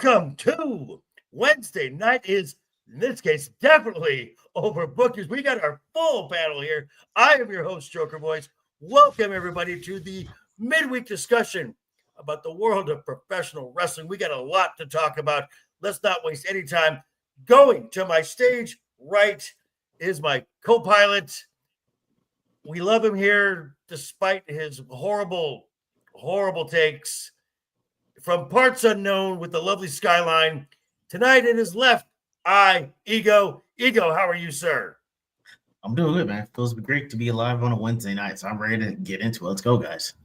Welcome to Wednesday night is, in this case, definitely overbooked because we got our full panel here. I am your host, Joker Voice. Welcome, everybody, to the midweek discussion about the world of professional wrestling. We got a lot to talk about. Let's not waste any time. Going to my stage right is my co-pilot. We love him here despite his horrible takes. From parts unknown with the lovely skyline, tonight it is LeftEyeEgo. Ego, how are you, sir? I'm doing good, man. Feels great to be alive on a Wednesday night, so I'm ready to get into it. Let's go, guys.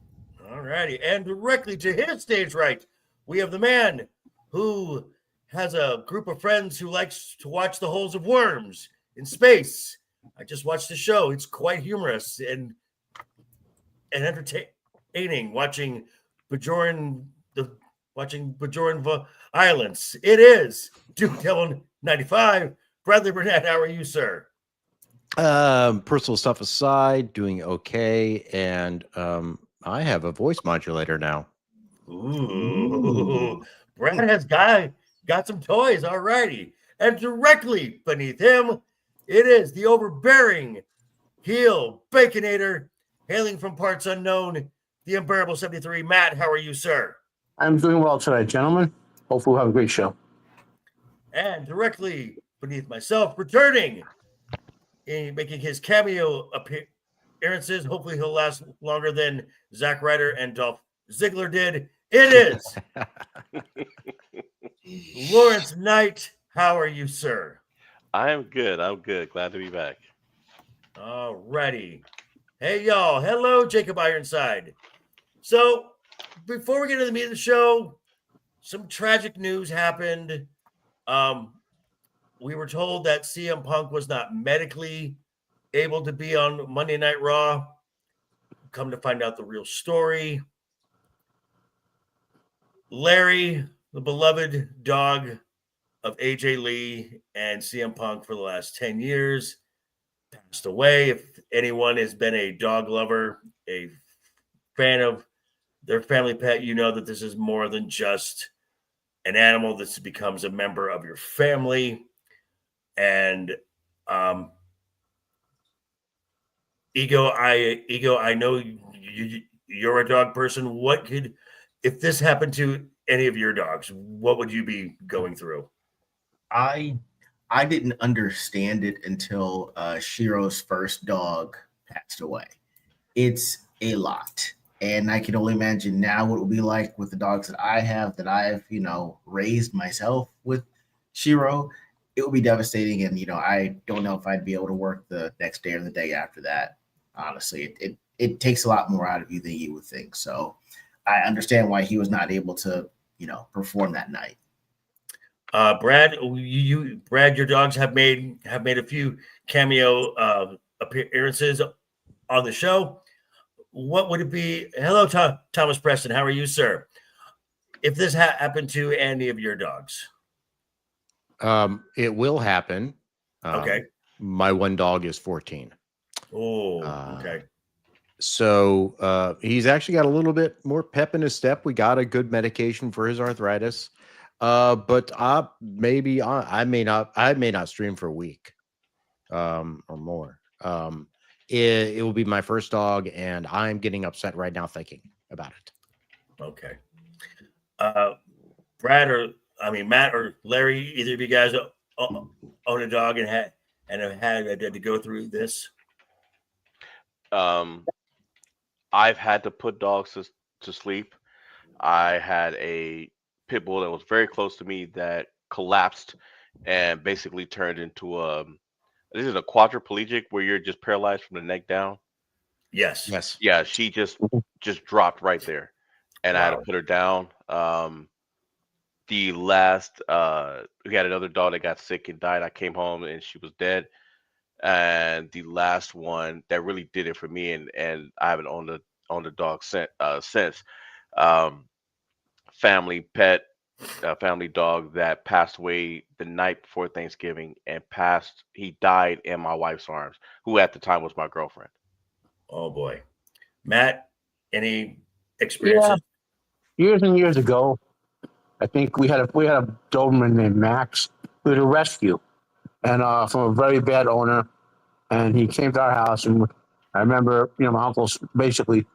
All righty. And directly to his stage right, we have the man who has a group of friends who likes to watch the holes of worms in space. I just watched the show. It's quite humorous and entertaining watching Bajoran violence. It is Duke Dillon 95. Bradley Burnett, how are you, sir? Personal stuff aside, doing okay, and I have a voice modulator now. Ooh. Brad has got some toys. All righty. And directly beneath him, it is the overbearing heel Baconator, hailing from parts unknown, the unbearable 73. Matt, how are you, sir? I'm doing well tonight, gentlemen. Hopefully we'll have a great show. And directly beneath myself, returning, making his cameo appearances. Hopefully he'll last longer than Zack Ryder and Dolph Ziggler did. It is Laurence Knight. How are you, sir? I'm good. Glad to be back. All righty. Hey, y'all. Hello, Jacob Ironside. So, before we get into the meat of the show, some tragic news happened. We were told that CM Punk was not medically able to be on Monday Night Raw. Come to find out the real story. Larry, the beloved dog of AJ Lee and CM Punk for the last 10 years, passed away. If anyone has been a dog lover, a fan of their family pet, you know that this is more than just an animal. This becomes a member of your family. And Ego, I know you're a dog person. If this happened to any of your dogs, what would you be going through? I didn't understand it until Shiro's first dog passed away. It's a lot. And I can only imagine now what it will be like with the dogs that I have, that I've, raised myself with Shiro. It will be devastating. And, I don't know if I'd be able to work the next day or the day after that. Honestly, it takes a lot more out of you than you would think. So I understand why he was not able to, perform that night. Brad, your dogs have made a few cameo appearances on the show. What would it be? Hello, Thomas Preston. How are you, sir? If this happened to any of your dogs, it will happen. Okay. My one dog is 14. Oh, okay. So he's actually got a little bit more pep in his step. We got a good medication for his arthritis. But I may not stream for a week or more. It will be my first dog, and I'm getting upset right now thinking about it. Okay. Matt or Larry, either of you guys own a dog and have had to go through this? I've had to put dogs to sleep. I had a pit bull that was very close to me that collapsed and basically turned into this is a quadriplegic where you're just paralyzed from the neck down. Yes. Yeah, she just dropped right there, and Wow. I had to put her down. The last we had another dog that got sick and died. I came home and she was dead. And the last one that really did it for me, and I haven't owned the dog since. Family dog that passed away the night before Thanksgiving he died in my wife's arms, who at the time was my girlfriend. Oh boy. Matt, any experiences? Yeah. Years and years ago, I think we had a Doberman named Max. We had a rescue, and from a very bad owner, and he came to our house, and I remember, my uncle basically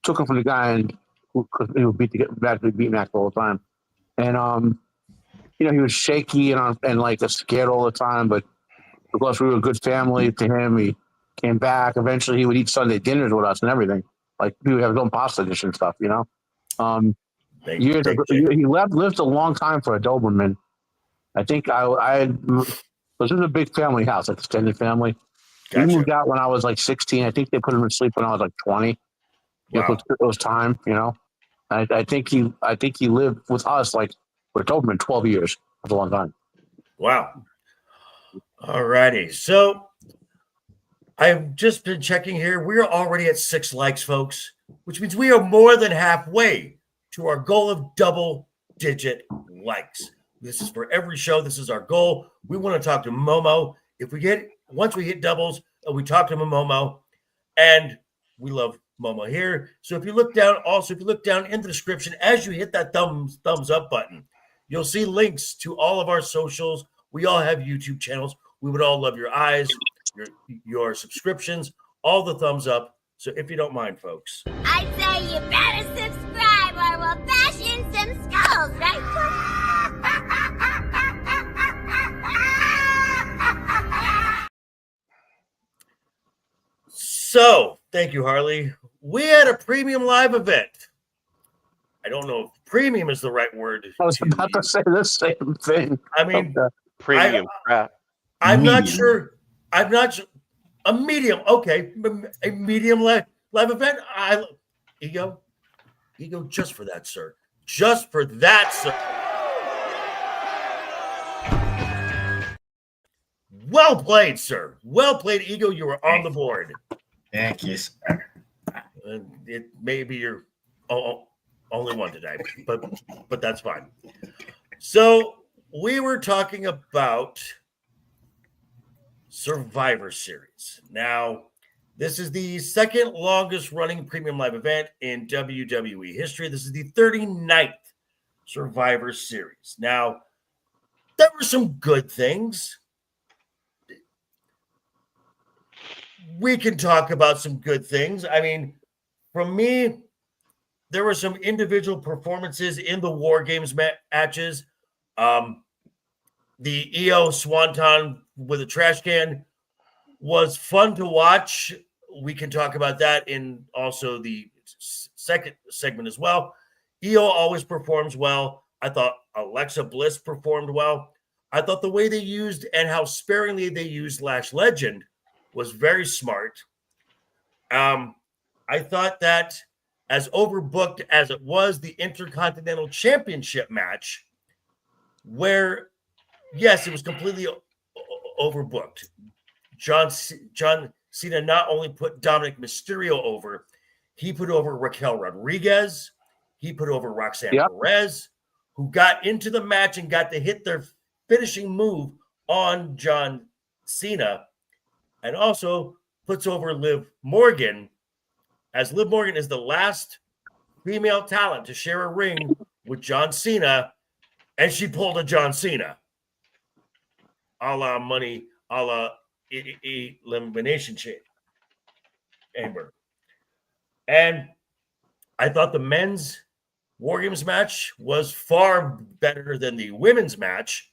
took him from the guy, and because he would beat Max all the time, and he was shaky and like scared all the time, but because we were a good family to him, he came back. Eventually, he would eat Sunday dinners with us and everything. Like he would have his own pasta dish and stuff, Years ago, he lived a long time for a Doberman. I think this is a big family house, like extended family. Gotcha. He moved out when I was like 16. I think they put him to sleep when I was like 20. Wow. It was time, I think he lived with us like with Doberman 12 years. That's a long time. Wow. All righty. So I've just been checking here. We're already at 6 likes, folks, which means we are more than halfway to our goal of double-digit likes. This is for every show. This is our goal. We want to talk to Momo. Once we hit doubles, we talk to Momo, and we love Momo here. So if you look down in the description, as you hit that thumbs up button, you'll see links to all of our socials. We all have YouTube channels. We would all love your eyes, your subscriptions, all the thumbs up. So if you don't mind, folks. I'd say you better subscribe or we'll bash in some skulls, right? So, thank you, Harley. We had a premium live event. I don't know if premium is the right word. I was about to say the same thing. I mean, Premium crap. I'm not sure. I'm not sure. A medium. Okay. A medium live event. Ego, just for that, sir. Just for that, sir. Well played, sir. Well played, Ego. You were on the board. Thank you, sir. It may be your only one today, but that's fine. So we were talking about Survivor Series. Now, this is the second longest running premium live event in WWE history. This is the 39th Survivor Series. Now, there were some good things. We can talk about some good things. I mean, from me, there were some individual performances in the War Games matches. The EO Swanton with a trash can was fun to watch. We can talk about that in also the second segment as well. EO always performs well. I thought Alexa Bliss performed well. I thought the way they used and how sparingly they used Lash Legend was very smart. I thought that as overbooked as it was, the Intercontinental Championship match, where, yes, it was completely overbooked. John Cena not only put Dominic Mysterio over, he put over Raquel Rodriguez, he put over Roxanne Perez, who got into the match and got to hit their finishing move on John Cena, and also puts over Liv Morgan, as Liv Morgan is the last female talent to share a ring with John Cena, and she pulled a John Cena. A la Money, a la Elimination Chamber. And I thought the men's War Games match was far better than the women's match,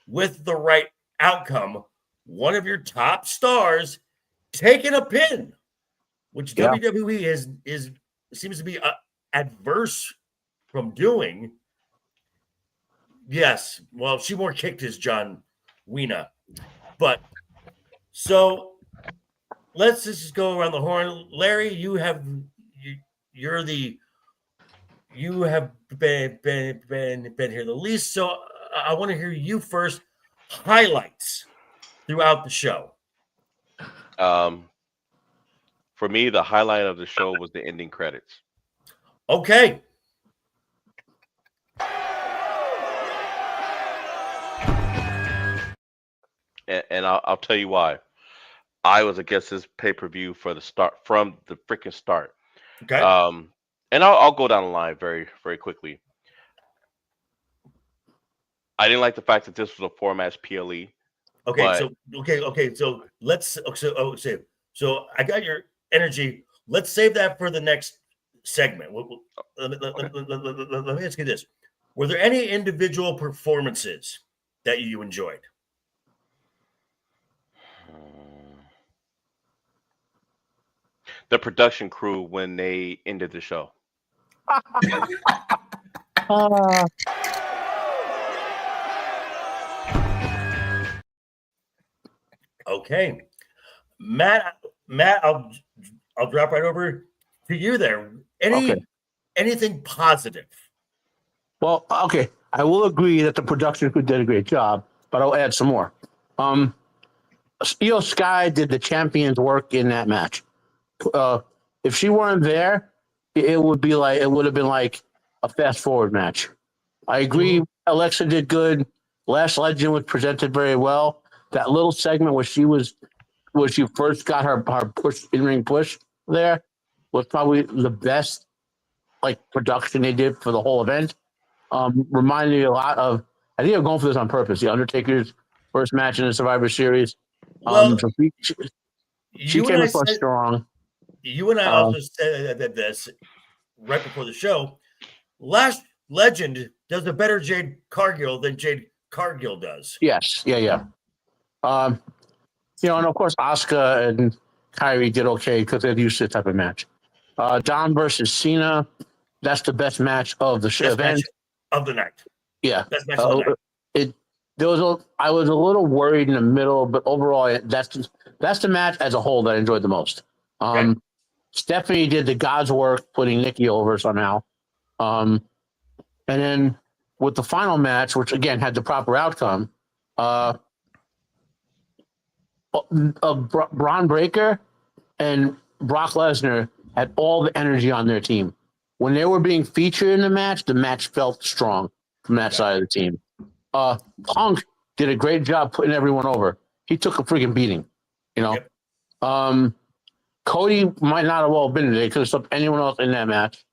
with the right outcome. One of your top stars taking a pin, which WWE seems to be adverse from doing. Yes, well, she more kicked his John Cena, but so let's just go around the horn. Larry, you have been here the least, so I want to hear you first. Highlights throughout the show. For me, the highlight of the show was the ending credits. Okay. And I'll tell you why. I was against this pay-per-view from the freaking start. Okay. And I'll go down the line very, very quickly. I didn't like the fact that this was a 4-match PLE. Okay, But- so let's so I got your energy. Let's save that for the next segment. Let me ask you this: were there any individual performances that you enjoyed? The production crew when they ended the show. Okay, Matt, I'll drop right over to you there. Anything positive? Well, okay, I will agree that the production crew did a great job, but I'll add some more. Io Sky did the champion's work in that match. If she weren't there, it would have been like a fast forward match. I agree. Alexa did good. Last Legend was presented very well. That little segment where she first got her push in ring push there was probably the best like production they did for the whole event. Reminded me a lot of, I think I'm going for this on purpose, the Undertaker's first match in the Survivor Series. Well, So she came across strong. You and I also said that this right before the show. Last Legend does a better Jade Cargill than Jade Cargill does. Yes, yeah. And of course Asuka and Kyrie did okay because they're used to the type of match. Dom versus Cena, that's the best match of the event. Of the night. Yeah. Best match of the night. I was a little worried in the middle, but overall that's the match as a whole that I enjoyed the most. Stephanie did the God's work putting Nikki over somehow. And then with the final match, which again had the proper outcome, Braun Breaker and Brock Lesnar had all the energy on their team. When they were being featured in the match felt strong from that side of the team. Punk did a great job putting everyone over. He took a freaking beating, Yep. Cody might not have well been there. He could have stopped anyone else in that match.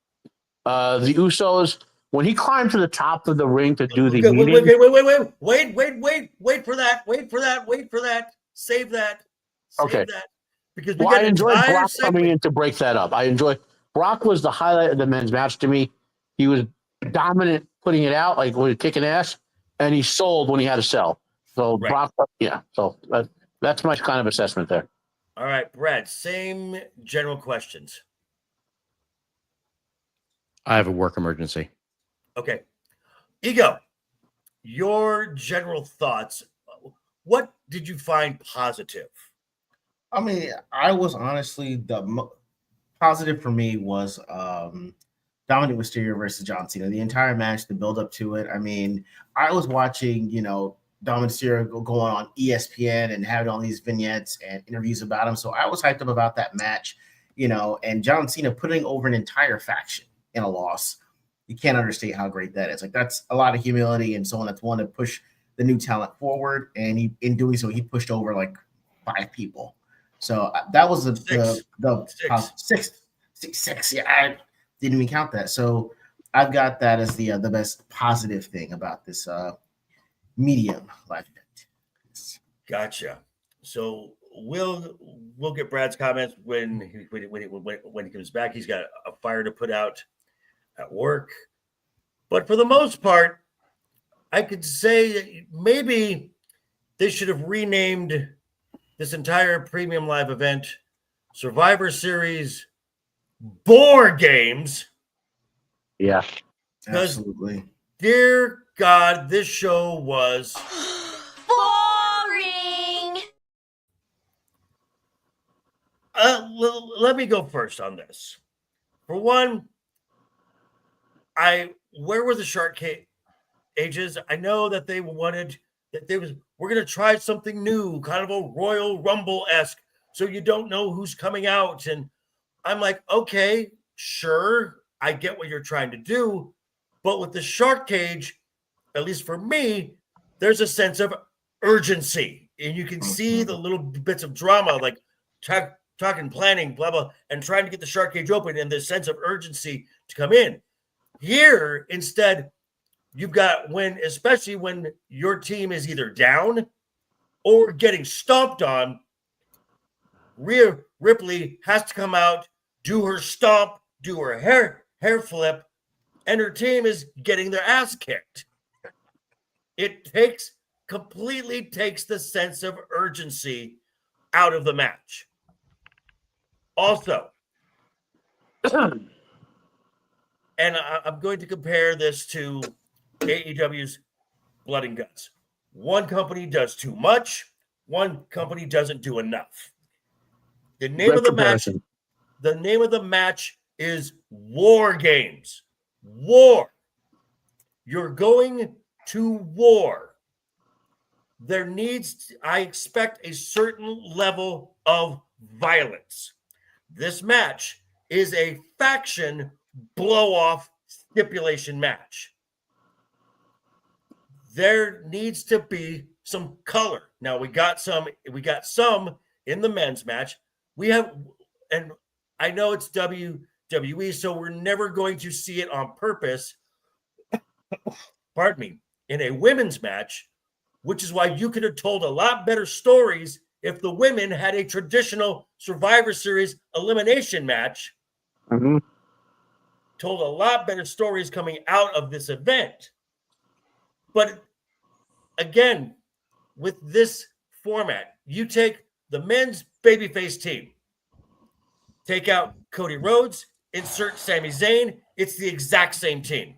The Usos, when he climbed to the top of the ring to do the wait for that. Save that. Okay. That. Because I enjoyed Brock coming in to break that up. Brock was the highlight of the men's match to me. He was dominant putting it out, like when he was kicking ass, and he sold when he had to sell. So Brock, so that's my kind of assessment there. All right, Brad, same general questions. I have a work emergency. Okay. Ego, your general thoughts. What did you find positive? I mean, I was honestly positive for me was Dominic Mysterio versus John Cena. The entire match, the build up to it. I mean, I was watching, Dominic Mysterio going on ESPN and having all these vignettes and interviews about him. So I was hyped up about that match, and John Cena putting over an entire faction in a loss. You can't understate how great that is. Like, that's a lot of humility and someone that's wanted to push the new talent forward. And in doing so, he pushed over like 5 people. So that was the six. Yeah, I didn't even count that. So I've got that as the best positive thing about this medium live event. Gotcha. So we'll get Brad's comments when he comes back. He's got a fire to put out at work, but for the most part, I could say that maybe they should have renamed this entire premium live event Survivor Series Board Games. Yeah, absolutely. Dear God, this show was boring. Let me go first on this. For one, where were the shark cages? I know that they wanted that we're going to try something new, kind of a Royal Rumble-esque, so you don't know who's coming out. And I'm like, okay, sure, I get what you're trying to do. But with the shark cage, at least for me, there's a sense of urgency. And you can see the little bits of drama, like talking, planning, blah, blah, and trying to get the shark cage open and the sense of urgency to come in. Here, instead, you've got especially when your team is either down or getting stomped on, Rhea Ripley has to come out, do her stomp, do her hair flip, and her team is getting their ass kicked. It completely takes the sense of urgency out of the match. Also, and I'm going to compare this to AEW's Blood and Guts. One company does too much, one company doesn't do enough. The name of the match is War Games. War. You're going to war. I expect a certain level of violence. This match is a faction blow-off stipulation match. There needs to be some color. Now we got some in the men's match. And I know it's WWE, so we're never going to see it on purpose. Pardon me. In a women's match, which is why you could have told a lot better stories if the women had a traditional Survivor Series elimination match. Mm-hmm. Told a lot better stories coming out of this event. But again, with this format, you take the men's babyface team, take out Cody Rhodes, insert Sami Zayn, it's the exact same team.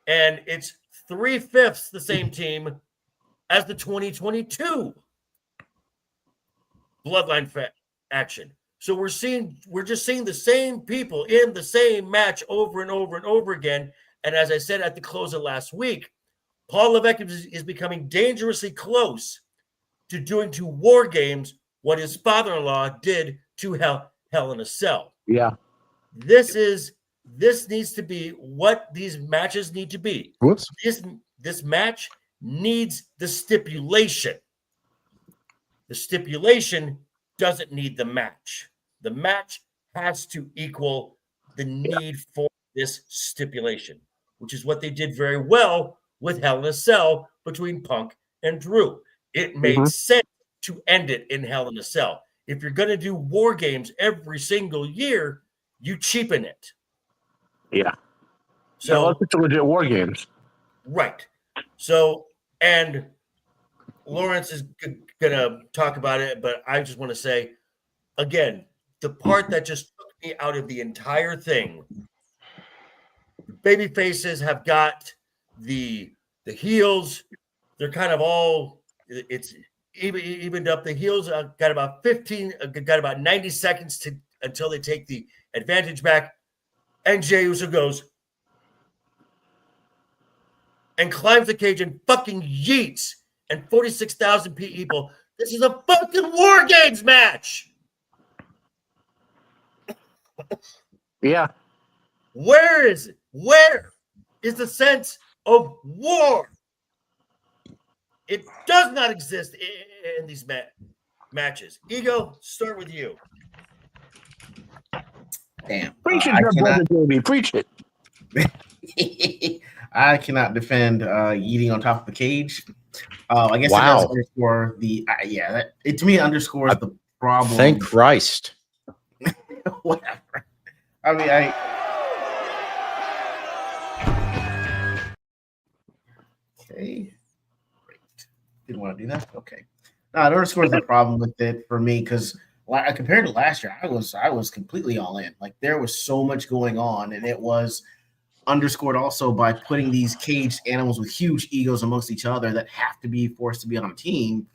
And it's 3/5 the same team as the 2022 Bloodline action. So we're just seeing the same people in the same match over and over and over again. And as I said at the close of last week, Paul Levesque is becoming dangerously close to doing to War Games what his father-in-law did to Hell in a Cell. Yeah. This needs to be what these matches need to be. Whoops. This match needs the stipulation. The stipulation doesn't need the match. The match has to equal the need for this stipulation, which is what they did very well with Hell in a Cell between Punk and Drew. It made sense to end it in Hell in a Cell. If you're going to do War Games every single year, you cheapen it. Yeah. So let's legit War Games. Right. So, and Laurence is going to talk about it, but I just want to say, again, the part that just took me out of the entire thing, baby faces have got the heels. They're kind of all, it's evened up. The heels got about 90 seconds until they take the advantage back. And Jey Uso goes and climbs the cage and fucking yeets. And 46,000 people. This is a fucking War Games match. Yeah. Where is it? Where is the sense of war? It does not exist in these matches. Ego, start with you. Damn. Preach it, brother Davey. Preach it. I cannot defend eating on top of the cage. I guess Wow. it does underscore the it to me underscores the problem. Thank Christ. Whatever. I mean, okay. Great. Didn't want to do that. Okay. No, it underscores the problem with it for me because compared to last year, I was completely all in. Like there was so much going on, and it was underscored also by putting these caged animals with huge egos amongst each other that have to be forced to be on a team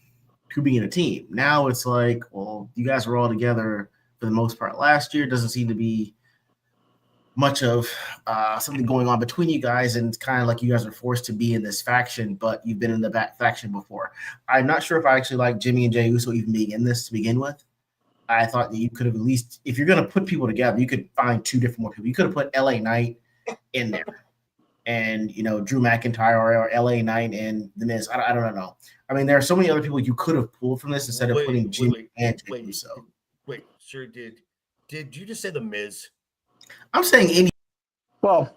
to be in a team. Now it's like, well, you guys were all together for the most part last year. It doesn't seem to be much of something going on between you guys, and it's kind of like you guys are forced to be in this faction, but you've been in the back faction before. I'm not sure if I actually like Jimmy and Jey Uso even being in this to begin with. I thought that you could have at least, if you're going to put people together, you could find two different more people. You could have put LA Knight in there and, Drew McIntyre or LA Knight and The Miz. I don't know. I mean, there are so many other people you could have pulled from this instead of putting Jimmy and Jey Uso. Wait, sure did. Did you just say The Miz? I'm saying any. Well,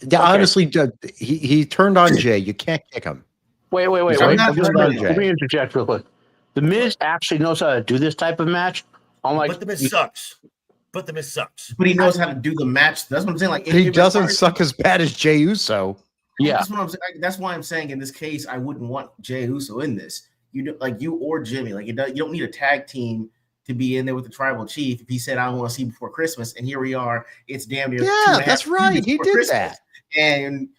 Yeah, honestly, he turned on Jay. You can't kick him. Wait. He's I'm right not turned on Let me Jay. interject real quick. The Miz actually knows how to do this type of match. But the Miz sucks. But But he knows how to do the match. That's what I'm saying. Like He doesn't suck as bad as Jey Uso. Yeah. That's what I'm saying. That's why I'm saying in this case, I wouldn't want Jey Uso in this. You or Jimmy. Like you don't need a tag team to be in there with the tribal chief. If he said I don't want to see you before Christmas, and here we are, it's damn near that's right. He did Christmas, that. and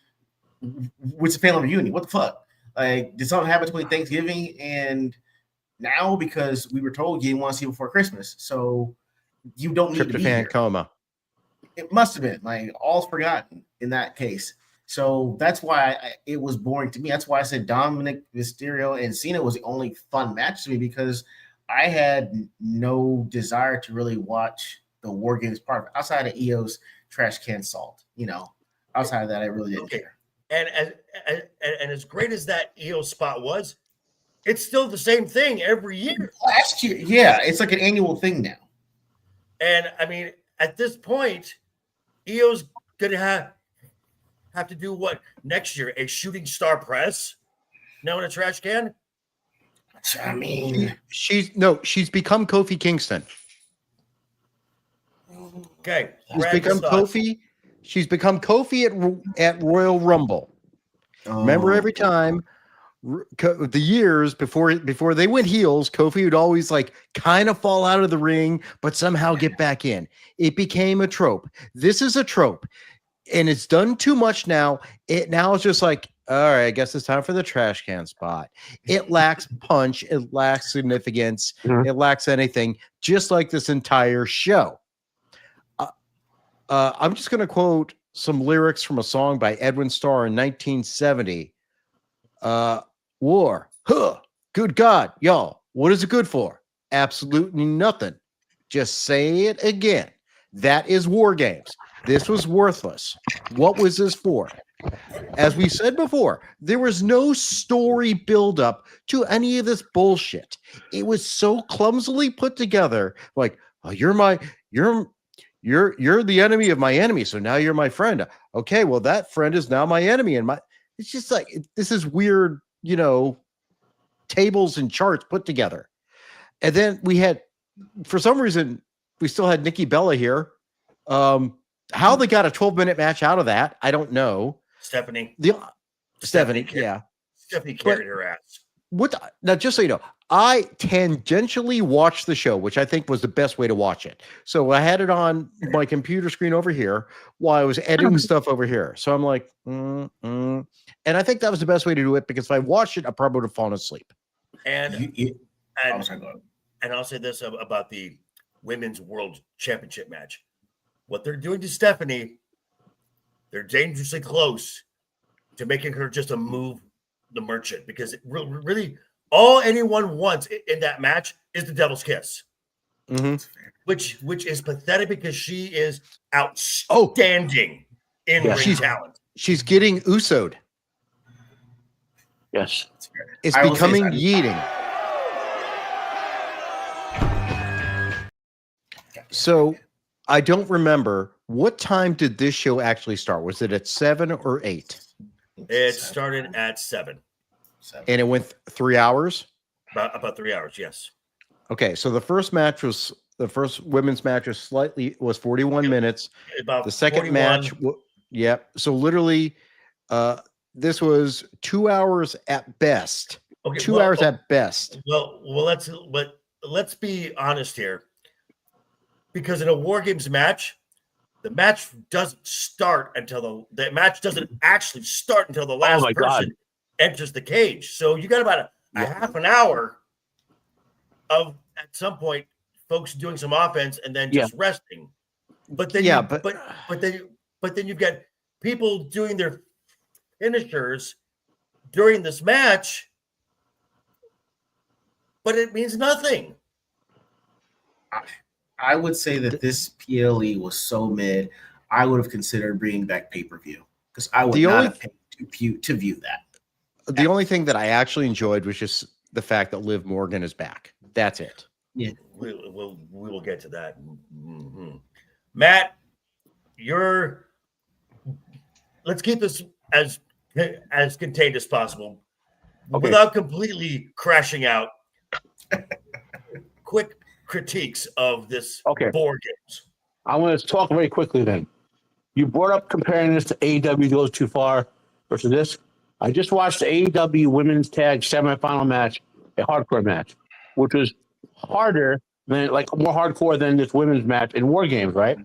it's a family reunion. What the fuck? Like, did something happen between Thanksgiving and now? Because we were told you didn't want to see you before Christmas, so you don't need to be here. Tryptophan coma. It must have been like all's forgotten in that case. So that's why it was boring to me. That's why I said Dominic Mysterio and Cena was the only fun match to me, because I had no desire to really watch the War Games part outside of EO's trash can salt. Outside of that, I really didn't care. And as great as that EO spot was, it's still the same thing every year. Last year, yeah, it's like an annual thing now. And I mean, at this point, EO's gonna have to do what next year? A shooting star press? Now in a trash can? I mean, She's become Kofi Kingston. Okay. She's become Kofi at Royal Rumble. Remember, every time the years before they went heels, Kofi would always like kind of fall out of the ring, but somehow get back in. It became a trope. This is a trope, and it's done too much now. Now it's just like, all right, I guess it's time for the trash can spot. It lacks punch. It lacks significance. It lacks anything, just like this entire show. I'm just going to quote some lyrics from a song by Edwin Starr in 1970. War. Huh. Good God, y'all. What is it good for? Absolutely nothing. Just say it again. That is War Games. This was worthless. What was this for? As we said before, there was no story buildup to any of this bullshit. It was so clumsily put together. Like, oh, you're the enemy of my enemy, so now you're my friend. Okay, well, that friend is now my enemy, and it's just like this is weird, tables and charts put together. And then we had, for some reason, we still had Nikki Bella here. How they got a 12-minute match out of that, I don't know. Stephanie, yeah. Stephanie carried her ass. Now, just so you know, I tangentially watched the show, which I think was the best way to watch it. So I had it on my computer screen over here while I was editing stuff over here. So I'm like, and I think that was the best way to do it, because if I watched it, I probably would have fallen asleep. And I'll say this about the Women's World Championship match. What they're doing to Stephanie, they're dangerously close to making her just a move the merchant, because it really all anyone wants in that match is the devil's kiss, which is pathetic, because she is outstanding in ring talent. She's getting Uso'd. Yes, it's becoming yeeting. So I don't remember, what time did this show actually start? Was it at 7 or 8? It started at 7. And it went 3 hours? About 3 hours, yes. Okay, so the first women's match was 41 minutes. About the second 41. match, so literally, this was 2 hours at best. Okay, 2 hours at best. Well, let's be honest here, because in a War Games match, the match doesn't start until the match doesn't actually start until the last person enters the cage. So you got about a half an hour of, at some point, folks doing some offense and then just resting. But then but then you've got people doing their finishers during this match, but it means nothing. I would say that this PLE was so mid, I would have considered bringing back pay-per-view, because I would not have paid to view that. The only thing that I actually enjoyed was just the fact that Liv Morgan is back. That's it. Yeah, we will get to that. Matt, let's keep this as contained as possible, Okay. without completely crashing out. Quick critiques of this Okay. board games. I want to talk very quickly then. You brought up comparing this to AEW Goes Too Far versus this. I just watched the AEW Women's Tag semifinal match, a hardcore match, which was harder than, like, more hardcore than this women's match in War Games, right?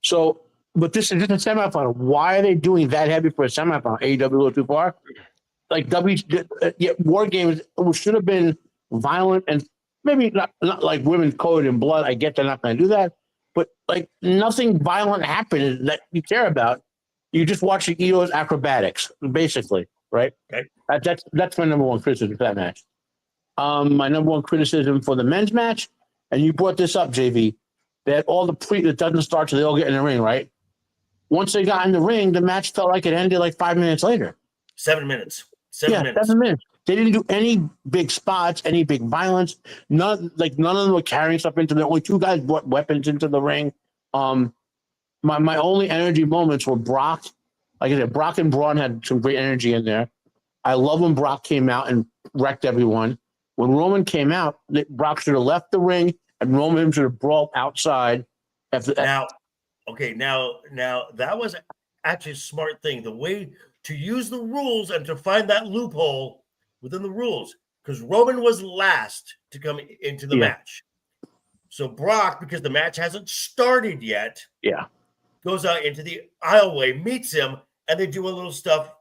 So, but this is just a semifinal. Why are they doing that heavy for a semifinal? AEW Goes Too Far? Like, War Games should have been violent and maybe not like women coated in blood. I get they're not going to do that, but like nothing violent happened that you care about. You just watch the Io's acrobatics, basically, right? Okay. That's my number one criticism for that match. My number one criticism for the men's match, and you brought this up, JV, that all the that doesn't start till they all get in the ring, right? Once they got in the ring, the match felt like it ended like 5 minutes later. 7 minutes. 7 minutes. 7 minutes. They didn't do any big spots, any big violence. None of them were carrying stuff into the. Only two guys brought weapons into the ring. My only energy moments were Brock. Like I said, Brock and Braun had some great energy in there. I love when Brock came out and wrecked everyone. When Roman came out, Brock should have left the ring and Roman should have brawled outside. Now that was actually a smart thing. The way to use the rules and to find that loophole within the rules, because Roman was last to come into the match. So Brock, because the match hasn't started yet, goes out into the aisleway, meets him, and they do a little stuff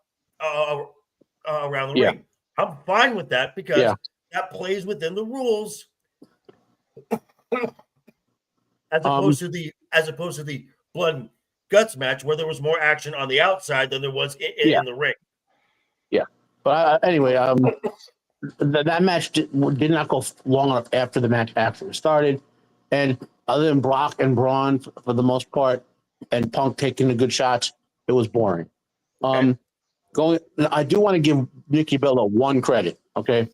around the ring. I'm fine with that because that plays within the rules, as opposed to the blood and guts match where there was more action on the outside than there was in the ring. Yeah, but anyway, that match did not go long enough after the match actually started, and other than Brock and Braun for the most part, and Punk taking the good shots, it was boring. I do want to give Nikki Bella one credit. Okay,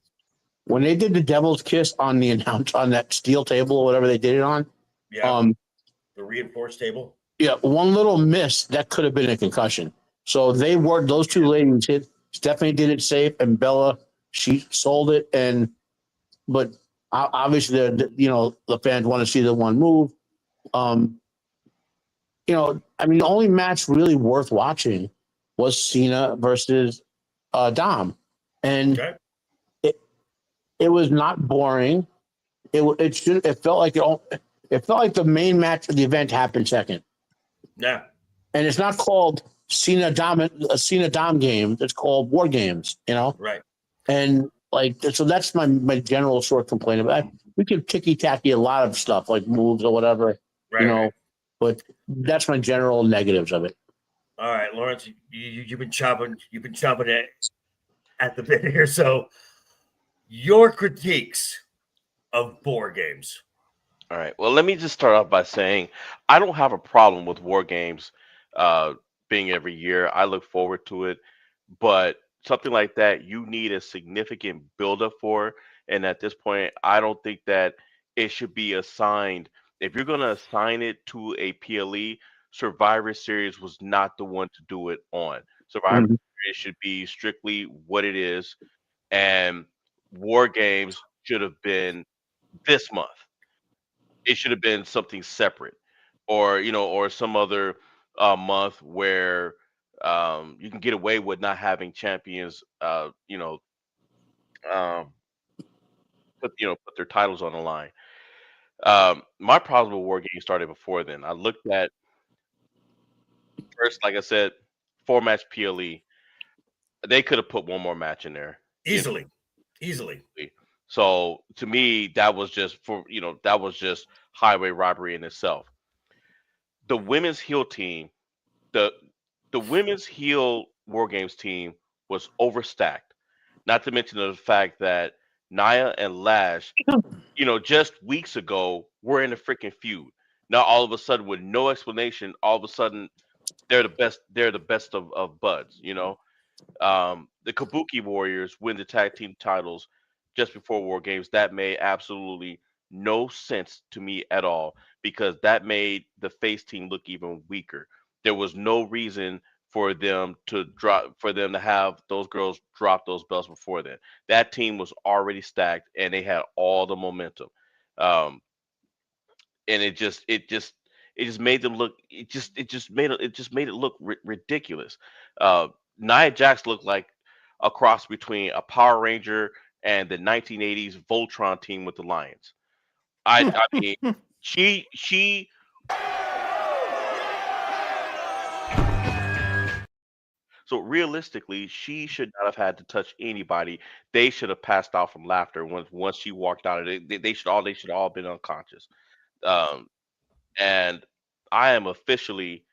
when they did the Devil's Kiss on the on that steel table or whatever they did it on, the reinforced table. Yeah, one little miss that could have been a concussion. So those two ladies hit. Stephanie did it safe, and Bella, she sold it. But obviously, the fans want to see the one move. The only match really worth watching was Cena versus Dom, and it was not boring. It felt like the main match of the event happened second. Yeah, and it's not called Cena Dom game. It's called War Games. Right. And so that's my general short complaint about it. We could ticky tacky a lot of stuff like moves or whatever, right. But that's my general negatives of it. All right, Laurence, you've been chopping it at the bit here. So your critiques of board games. All right. Well, let me just start off by saying I don't have a problem with War Games being every year. I look forward to it, but something like that, you need a significant buildup for. And at this point, I don't think that it should be assigned. If you're going to assign it to a PLE, Survivor Series was not the one to do it on. Survivor Series should be strictly what it is, and War Games should have been this month. It should have been something separate, or some other month where you can get away with not having champions, put their titles on the line. My problem with War Games started before then. I looked at first, like I said, 4-match PLE. They could have put one more match in there Easily. So to me, that was just highway robbery in itself. The women's heel team, the women's heel War Games team was overstacked. Not to mention the fact that Nia and Lash, just weeks ago were in a freaking feud. Now all of a sudden, with no explanation, all of a sudden they're the best. They're the best of buds. The Kabuki Warriors win the tag team titles just before War Games. That made absolutely no sense to me at all, because that made the face team look even weaker. There was no reason for them to have those girls drop those belts before then. That team was already stacked and they had all the momentum. Um, and it just made them look it look ridiculous. Nia Jax looked like a cross between a Power Ranger and the 1980s Voltron team with the Lions. I mean, she so realistically, she should not have had to touch anybody. They should have passed out from laughter once she walked out. They should all been unconscious. Um, and I am officially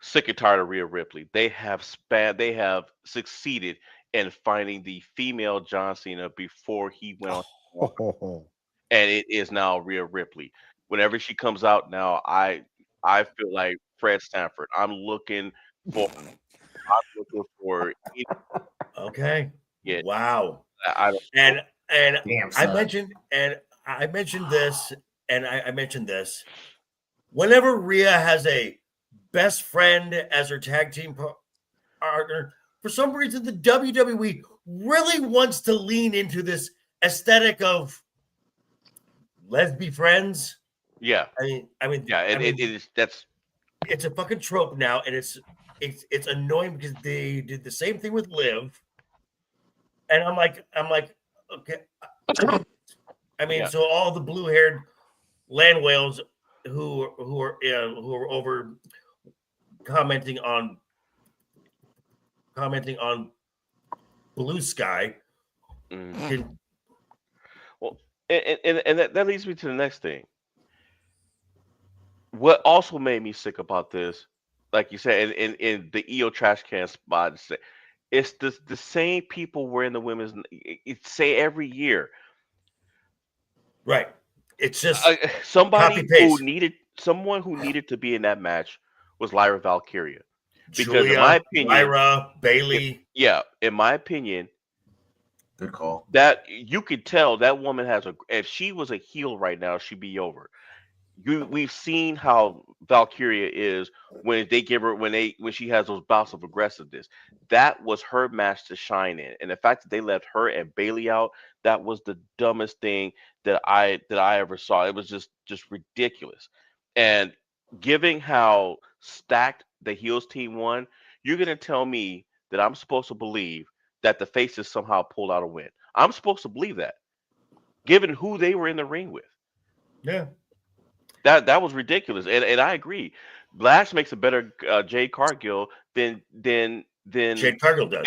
sick and tired of Rhea Ripley. They have succeeded in finding the female John Cena before he went on, and it is now Rhea Ripley. Whenever she comes out now, I feel like Fred Sanford. For I'm looking for Okay. yeah. Wow. I don't And Damn, I son. mentioned this, and I mentioned this. Whenever Rhea has a best friend as her tag team partner, for some reason the WWE really wants to lean into this aesthetic of let's be friends. yeah. I mean, Yeah, and it is that's it's a fucking trope now, and it's annoying because they did the same thing with Liv, and I'm like, okay. I mean, Yeah. so all the blue-haired land whales who are over commenting on Blue Sky. mhm. Well, and that leads me to the next thing. What also made me sick about this, like you said, in the EO trash can spot, it's the same people were in the women's. It say every year. Right. It's just Somebody copy-paste. someone who needed to be in that match was Lyra Valkyria, because in Julia, my opinion, Lyra, Bailey. in my opinion, Good call. that you could tell that woman if she was a heel right now, she'd be over. We've seen how Valkyria is when they give her when she has those bouts of aggressiveness. That was her match to shine in, and the fact that they left her and Bailey out, that was the dumbest thing that I ever saw. It was just ridiculous. And given how stacked the heels team won, you're gonna tell me that I'm supposed to believe that the faces somehow pulled out a win? I'm supposed to believe that, given who they were in the ring with. Yeah. That was ridiculous, and I agree. Lash makes a better Jade Cargill than Jade Cargill does.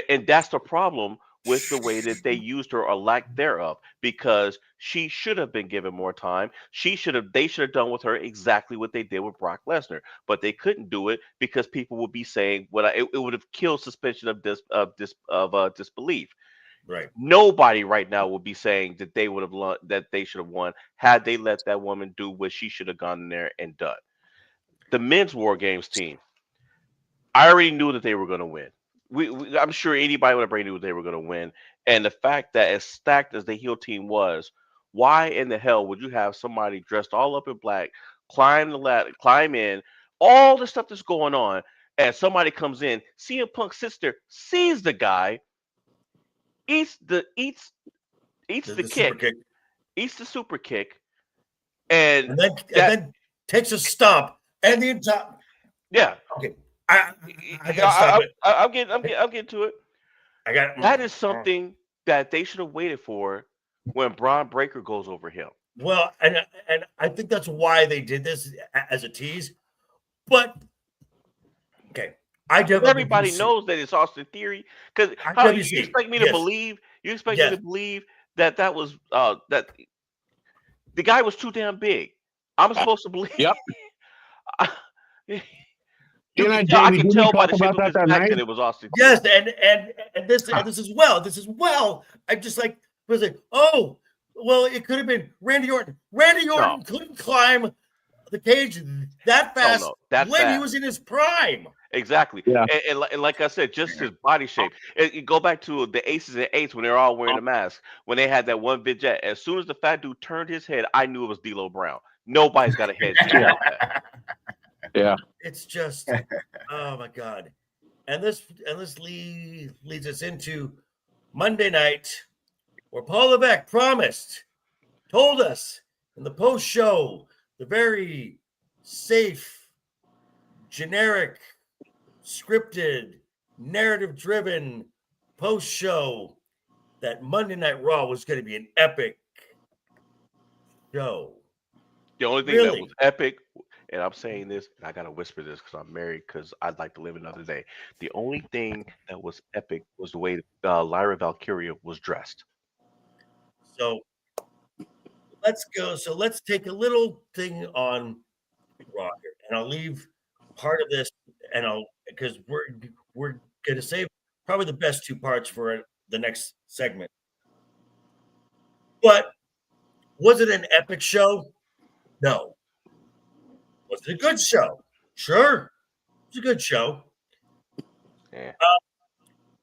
and that's the problem with the way that they used her or lack thereof, because she should have been given more time. They should have done with her exactly what they did with Brock Lesnar, but they couldn't do it because people would be saying it would have killed suspension of disbelief. Right. Nobody right now would be saying that they should have won had they let that woman do what she should have gone in there and done. The men's War Games team, I already knew that they were going to win. I'm sure anybody would have already knew they were going to win. And the fact that as stacked as the heel team was, why in the hell would you have somebody dressed all up in black climb the ladder, climb in, all the stuff that's going on, and somebody comes in, CM Punk sits there, sees the guy, eats the Super kick, kick. eats the super kick, and And then takes a stomp and the entire. yeah. Okay. I gotta stop it. I'm getting to it. That is Mm. something that they should have waited for when Braun Breaker goes over him. Well, and I think that's why they did this as a tease. But okay, Everybody knows that it's Austin Theory, because you expect me to believe? You expect me to believe that was that the guy was too damn big? I'm supposed to believe. Yep. I can tell by the shape of his back that it was Austin Theory. Yes, and this is well. I'm just like was like, oh, well, it could have been Randy Orton. Randy Orton couldn't climb the cage that fast he was in his prime. Exactly. Yeah. And like I said, just his body shape. You go back to the Aces and Eights when they were all wearing a mask, when they had that one vignette. As soon as the fat dude turned his head, I knew it was D'Lo Brown. Nobody's got a head shape like that. Yeah. It's just, oh my God. And this leads us into Monday night, where Paul Levesque told us in the post show, the very safe, generic, scripted, narrative driven post show, that Monday Night Raw was going to be an epic show. The only thing that was epic, and I'm saying this, and I gotta whisper this because I'm married, because I'd like to live another day. The only thing that was epic was the way Lyra Valkyria was dressed. So let's go. So let's take a little thing on Raw here, and I'll leave part of this, and because we're gonna save probably the best two parts for the next segment. But was it an epic show? No. Was it a good show? Sure. It's a good show. Yeah.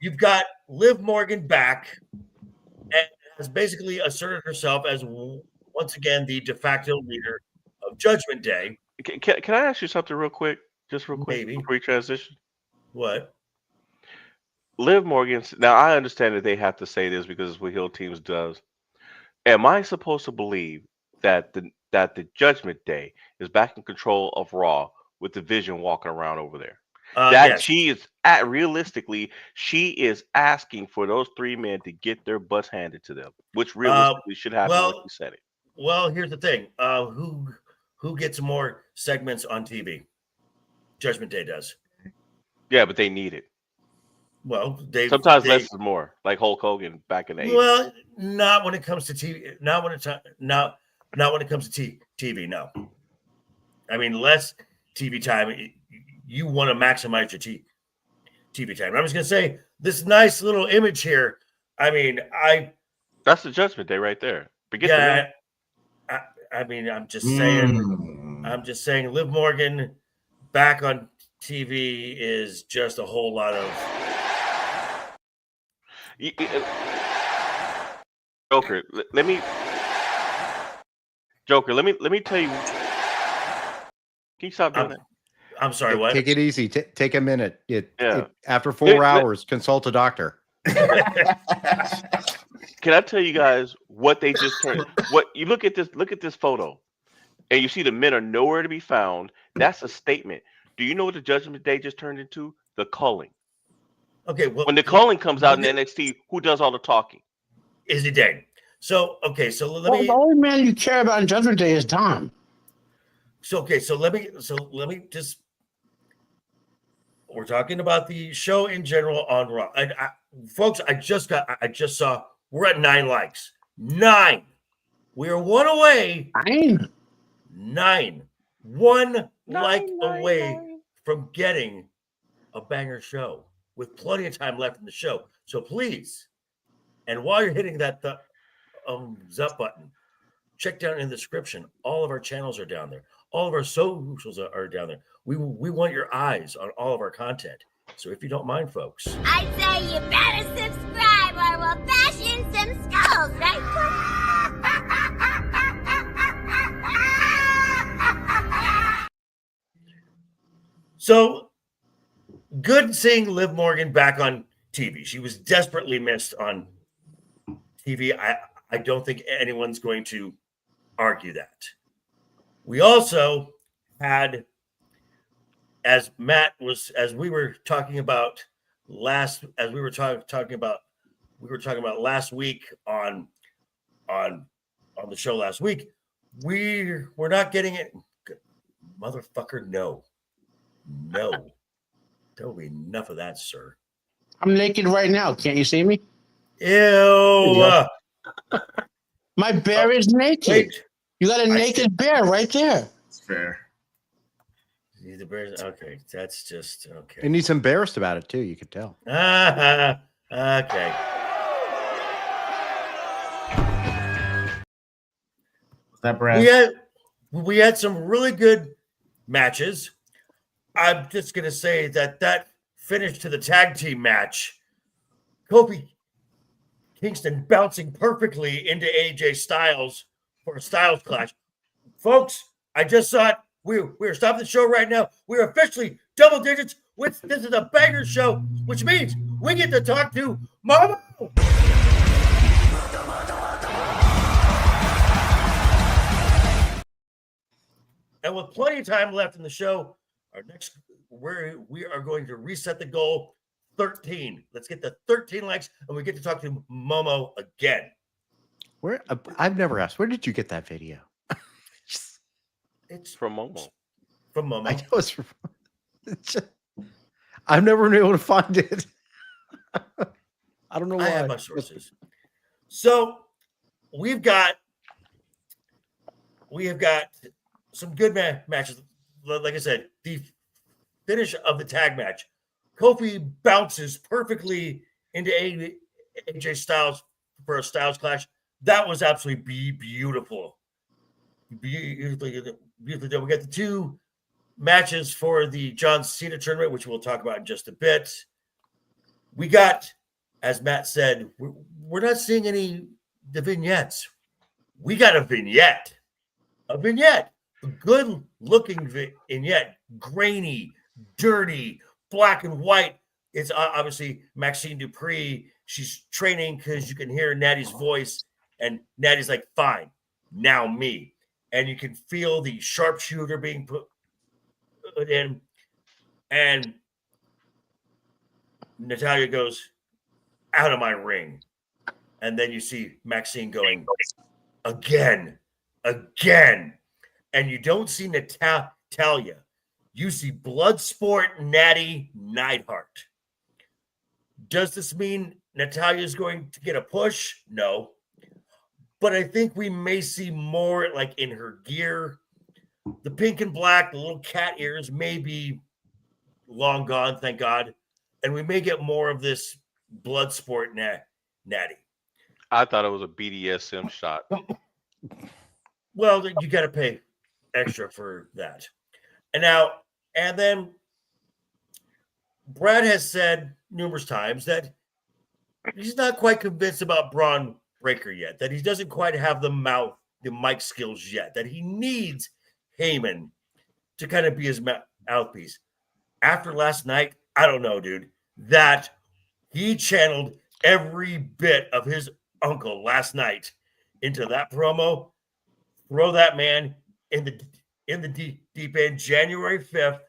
You've got Liv Morgan back and has basically asserted herself as once again the de facto leader of Judgment Day. Can I ask you something real quick? Just real quick Maybe. before we transition? What? Liv Morgan, now I understand that they have to say this because it's what Hill Teams does. Am I supposed to believe that the Judgment Day is back in control of Raw with the Vision walking around over there? Yes. She is realistically, she is asking for those three men to get their butts handed to them, which realistically should happen. Like you said it. Well, here's the thing. Who gets more segments on TV? Judgment Day does. Yeah, but they need it. Well, sometimes less is more, like Hulk Hogan back in the 80s. Well, not when it comes to TV. Not when it comes to TV. No, I mean less TV time. You want to maximize your TV time. I'm just gonna say this nice little image here. I mean, that's the Judgment Day right there. Forget I mean, I'm just saying. Liv Morgan back on TV is just a whole lot of. Joker, let me tell you. Can you stop doing that? I'm sorry, what? Take it easy. Take a minute. After 4 hours, consult a doctor. Can I tell you guys what they just turned? What you look at this photo, and you see the men are nowhere to be found. That's a statement. Do you know what the Judgment Day just turned into? The culling. Okay, well, when the calling comes out in NXT, who does all the talking? Izzy Dang. So let me. The only man you care about in Judgment Day is Tom. So let me just. We're talking about the show in general on Raw. Folks, I just saw we're at 9 likes. 9. We are 1 away. 9. 1 like away from getting a banger show with plenty of time left in the show. So please, and while you're hitting that thumbs up button, check down in the description. All of our channels are down there. All of our socials are down there. We want your eyes on all of our content. So if you don't mind, folks, I say you better subscribe or we'll bash in some skulls, right? So good seeing Liv Morgan back on TV. She was desperately missed on TV. I don't think anyone's going to argue that. We also had, as we were talking about last week on the show last week, we're not getting it. Motherfucker, no. There'll be enough of that, sir. I'm naked right now. Can't you see me? Ew. My bear is naked. Wait. You got a naked bear right there. It's fair. The bears. Okay, that's just okay. And he's embarrassed about it too. You could tell. Okay. Was that Brad? We had some really good matches. I'm just gonna say that finish to the tag team match, Kofi Kingston bouncing perfectly into AJ Styles for a Styles clash. Folks, I just saw it We're stopping the show right now. We're officially double digits. This is a banger show, which means we get to talk to Mama. And with plenty of time left in the show, we are going to reset the goal 13. Let's get to 13 likes, and we get to talk to Momo again. Where I've never asked, where did you get that video? It's From Momo. From Momo. I know it's from. I've never been able to find it. I don't know why. I have my sources. So we have got some good matches. Like I said, the finish of the tag match. Kofi bounces perfectly into AJ Styles for a Styles clash. That was absolutely beautiful. Beautifully done. We got the two matches for the John Cena tournament, which we'll talk about in just a bit. We got, as Matt said, we're not seeing the vignettes. We got a vignette. A good-looking vignette. Grainy, dirty, black and white. It's obviously Maxine Dupree. She's training because you can hear Natty's voice, and Natty's like, fine, now me. And you can feel the sharpshooter being put in. And Natalya goes, out of my ring. And then you see Maxine going, again. And you don't see Natalya. You see Bloodsport Natty Neidhart. Does this mean Natalya is going to get a push? No. But I think we may see more like in her gear. The pink and black, the little cat ears may be long gone, thank God. And we may get more of this Bloodsport Natty. I thought it was a BDSM shot. Well, you got to pay extra for that. And then Brad has said numerous times that he's not quite convinced about Braun Breaker yet, that he doesn't quite have the mic skills yet, that he needs Heyman to kind of be his mouthpiece. After last night, I don't know, dude, that he channeled every bit of his uncle last night into that promo. Throw that man in the deep end. January 5th,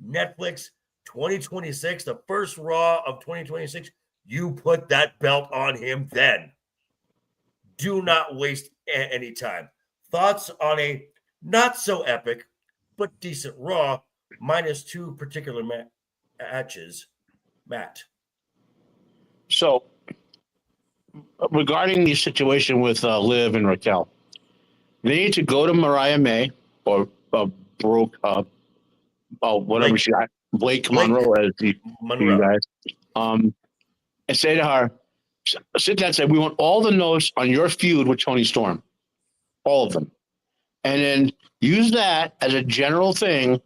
Netflix 2026, the first Raw of 2026. You put that belt on him then. Do not waste any time. Thoughts on a not so epic, but decent Raw, minus two particular matches. Matt. So, regarding the situation with Liv and Raquel, they need to go to Mariah May or Brooke, whatever she got, Blake Monroe, as you guys, and say to her, sit down and say, we want all the notes on your feud with Toni Storm, all of them, and then use that as a general thing.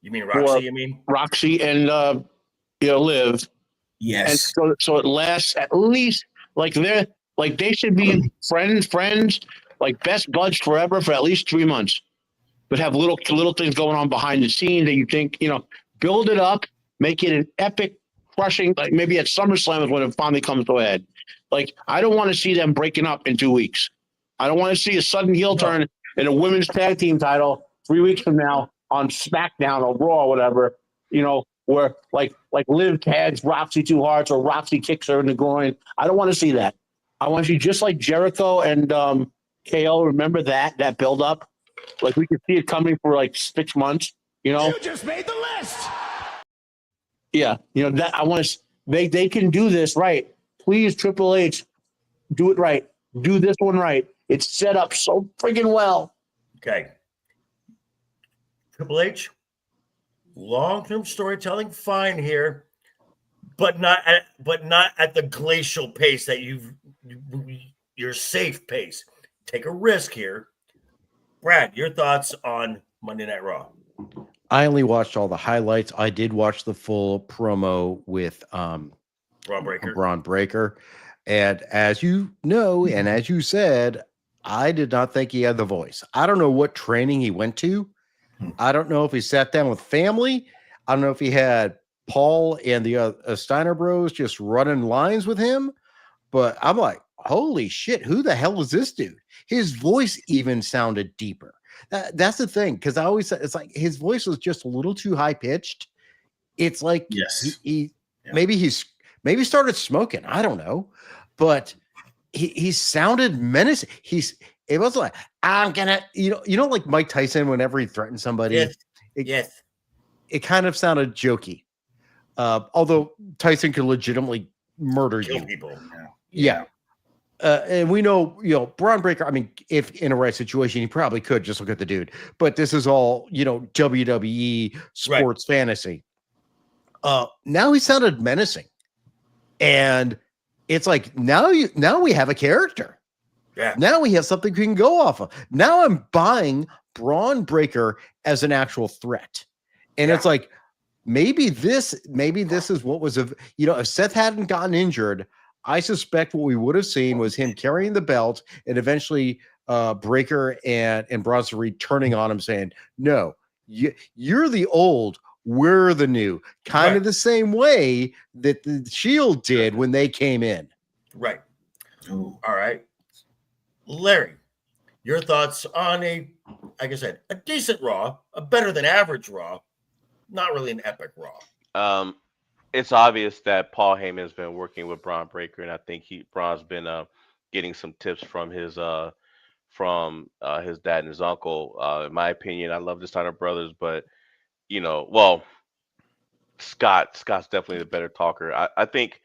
You mean Roxy? Roxy and Liv. Yes. And so it lasts at least they should be friends, like best buds forever for at least 3 months, but have little things going on behind the scenes that you think, build it up, make it an epic, crushing, like maybe at SummerSlam is when it finally comes to a head. Like, I don't want to see them breaking up in 2 weeks. I don't want to see a sudden heel turn in a women's tag team title 3 weeks from now on SmackDown or Raw or whatever, where like Liv tags Roxy too hard or Roxy kicks her in the groin. I don't want to see that. I want you just like Jericho and KO. Remember that build up? Like, we could see it coming for like 6 months, You just made the list. Yeah. That I want to, they can do this right. Please, Triple H, do it right. Do this one right. It's set up so friggin' well. Okay. Triple H, long-term storytelling, fine here, but not at the glacial pace that your safe pace. Take a risk here. Brad, your thoughts on Monday Night Raw? I only watched all the highlights. I did watch the full promo with Braun Breaker. And as you know, and as you said, I did not think he had the voice. I don't know what training he went to, I don't know if he sat down with family. I don't know if he had Paul and the Steiner Bros just running lines with him. But I'm like, holy shit, who the hell is this dude? His voice even sounded deeper. That's the thing, because I always said it's like his voice was just a little too high pitched. It's like Yes. maybe started smoking. I don't know, but he sounded menacing. It was like, I'm gonna, like Mike Tyson whenever he threatened somebody. Yes. It kind of sounded jokey. Although Tyson could legitimately murder Kill you. people. Yeah. And we know, Braun Breaker, I mean, if in a right situation, he probably could just look at the dude. But this is all, WWE sports fantasy. Now he sounded menacing. And it's like, now we have a character. Yeah. Now we have something we can go off of. Now I'm buying Braun Breaker as an actual threat. And it's like, maybe this is what was, if Seth hadn't gotten injured, I suspect what we would have seen was him carrying the belt and eventually Breaker and Bronson Reed turning on him saying, no, you're the old, we're the new. Kind of the same way that the Shield did when they came in. Right. Ooh. All right. Larry, your thoughts on like I said, a decent Raw, a better than average Raw, not really an epic Raw. It's obvious that Paul Heyman's been working with Braun Breaker, and I think Braun's been getting some tips from his dad and his uncle. In my opinion, I love the Steiner brothers, but Scott's definitely the better talker. I think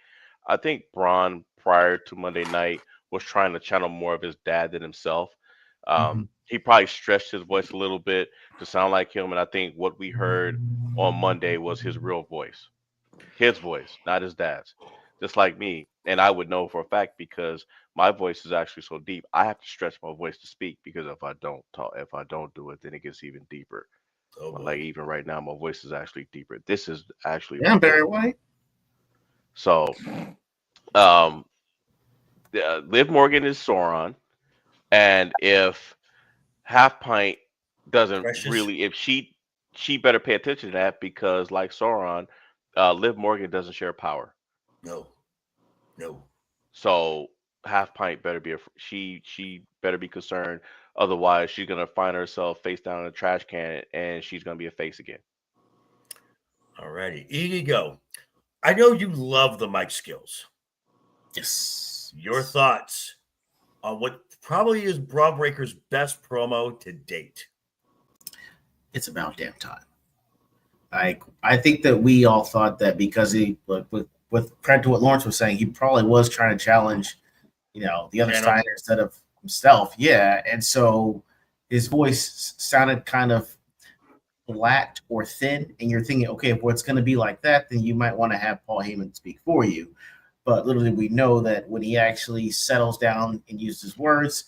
Braun prior to Monday night was trying to channel more of his dad than himself. He probably stretched his voice a little bit to sound like him, and I think what we heard on Monday was his real voice. His voice, not his dad's, just like me. And I would know for a fact because my voice is actually so deep. I have to stretch my voice to speak because if I don't do it, then it gets even deeper. Like even right now, my voice is actually deeper. This is actually Barry White. So, Liv Morgan is Sauron, and if Half Pint doesn't really, if she better pay attention to that because like Sauron. Liv Morgan doesn't share power. No. So Half Pint better be she better be concerned. Otherwise, she's gonna find herself face down in a trash can, and she's gonna be a face again. Alrighty, Ego. I know you love the mic skills. Yes. Your thoughts on what probably is Braun Breaker's best promo to date? It's about damn time. I think that we all thought that because he, with credit to what Laurence was saying, he probably was trying to challenge, the other Steiner instead of himself. Yeah, and so his voice sounded kind of flat or thin, and you're thinking, okay, if it's going to be like that, then you might want to have Paul Heyman speak for you. But literally, we know that when he actually settles down and uses his words,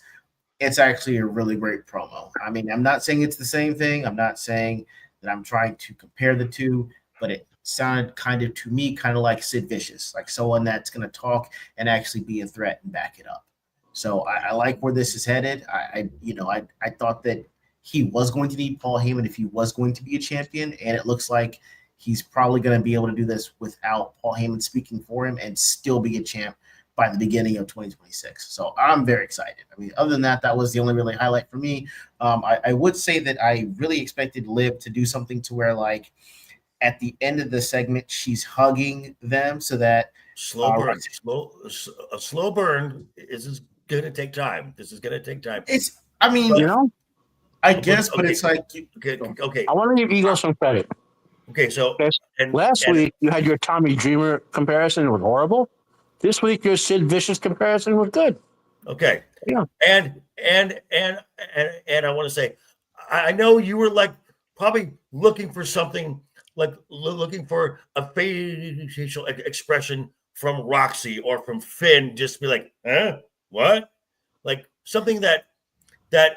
it's actually a really great promo. I mean, I'm not saying it's the same thing. I'm not saying that I'm trying to compare the two, but it sounded to me like Sid Vicious, like someone that's going to talk and actually be a threat and back it up. So I like where this is headed. I thought that he was going to need Paul Heyman if he was going to be a champion, and it looks like he's probably going to be able to do this without Paul Heyman speaking for him and still be a champ by the beginning of 2026. So I'm very excited. I mean, other than that, that was the only really highlight for me. I would say that I really expected Liv to do something to where, like, at the end of the segment, she's hugging them so that slow burn. A slow burn is going to take time. This is going to take time. I guess, but it's like okay. I want to give Ego some credit. Okay, so last week you had your Tommy Dreamer comparison; it was horrible. This week, your Sid Vicious comparison was good. Okay. Yeah. And I want to say, I know you were like probably looking for something, like looking for a facial expression from Roxy or from Finn, just to be like, huh? What? Like something that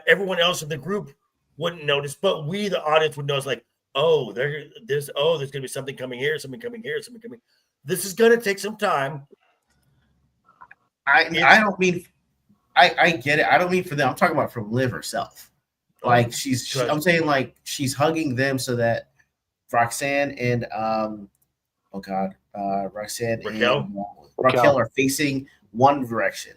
everyone else in the group wouldn't notice, but we, the audience, would notice, like, oh, there's going to be something coming here, something coming here, something coming. This is going to take some time. I don't mean I get it. I don't mean for them. I'm talking about from Liv herself. Like I'm saying like she's hugging them so that Roxanne and Roxanne Raquel? and Raquel are facing one direction.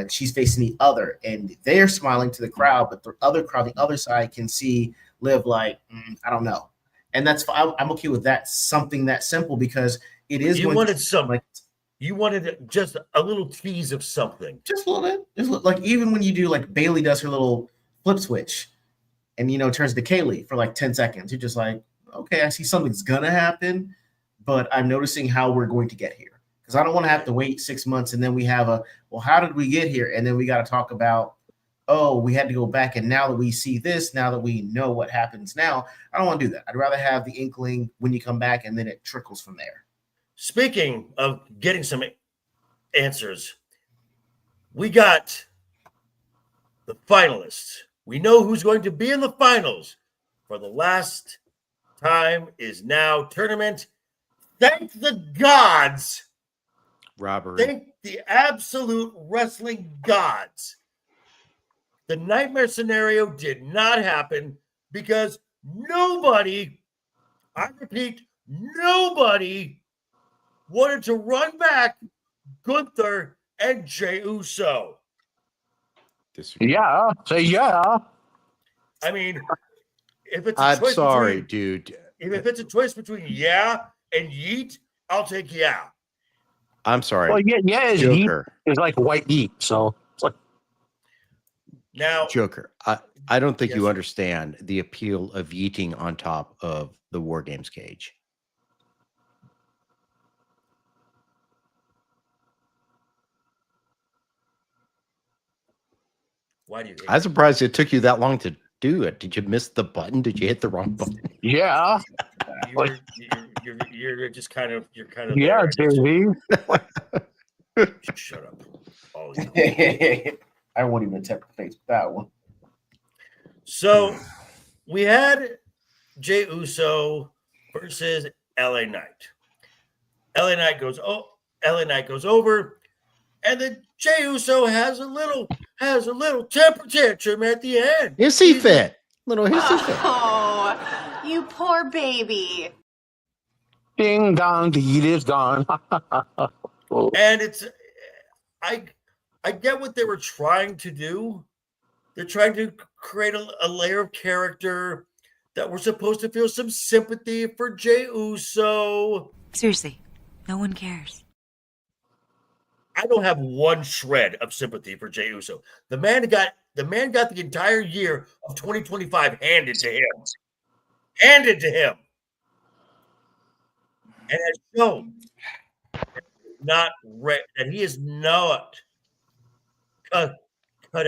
She's facing the other, and they're smiling to the crowd, but the other crowd, the other side, can see Liv like, I don't know, and that's fine. I'm okay with that. Something that simple, because it is. You wanted something. Like, you wanted just a little tease of something, just a little bit. Just like even when you do like Bailey does her little flip switch, and turns to Kaylee for like 10 seconds. You're just like, okay, I see something's gonna happen, but I'm noticing how we're going to get here. Because I don't want to have to wait 6 months and then we have how did we get here? And then we got to talk about, we had to go back. And now that we see this, now that we know what happens now, I don't want to do that. I'd rather have the inkling when you come back and then it trickles from there. Speaking of getting some answers, we got the finalists. We know who's going to be in the finals for the last time is now tournament. Thank the gods. Robbery. Thank the absolute wrestling gods. The nightmare scenario did not happen because nobody, I repeat, nobody wanted to run back Gunther and Jey Uso. Yeah, say yeah. I mean, if it's a choice dude. If it's a choice between yeah and yeet, I'll take yeah. I'm sorry. Well, yeah, is Joker. Yeet is like white heat, so it's like now Joker. I don't think you understand the appeal of yeeting on top of the War Games cage. Why do you? I'm surprised it took you that long to do it. Did you miss the button? Did you hit the wrong button? yeah. You're just kind of Yeah, JV. Shut up. All you. I won't even attempt to face that one. So we had Jey Uso versus LA Knight. LA Knight goes over, and then Jey Uso has a little temper tantrum at the end. Hissy fit. Little hissy fit. Oh, you poor baby. Ding dong, the heat is gone. And it's I get what they were trying to do. They're trying to create a layer of character that we're supposed to feel some sympathy for Jey Uso. Seriously, no one cares. I don't have one shred of sympathy for Jey Uso. The man got the entire year of 2025 handed to him. Handed to him. And has shown that he is not cut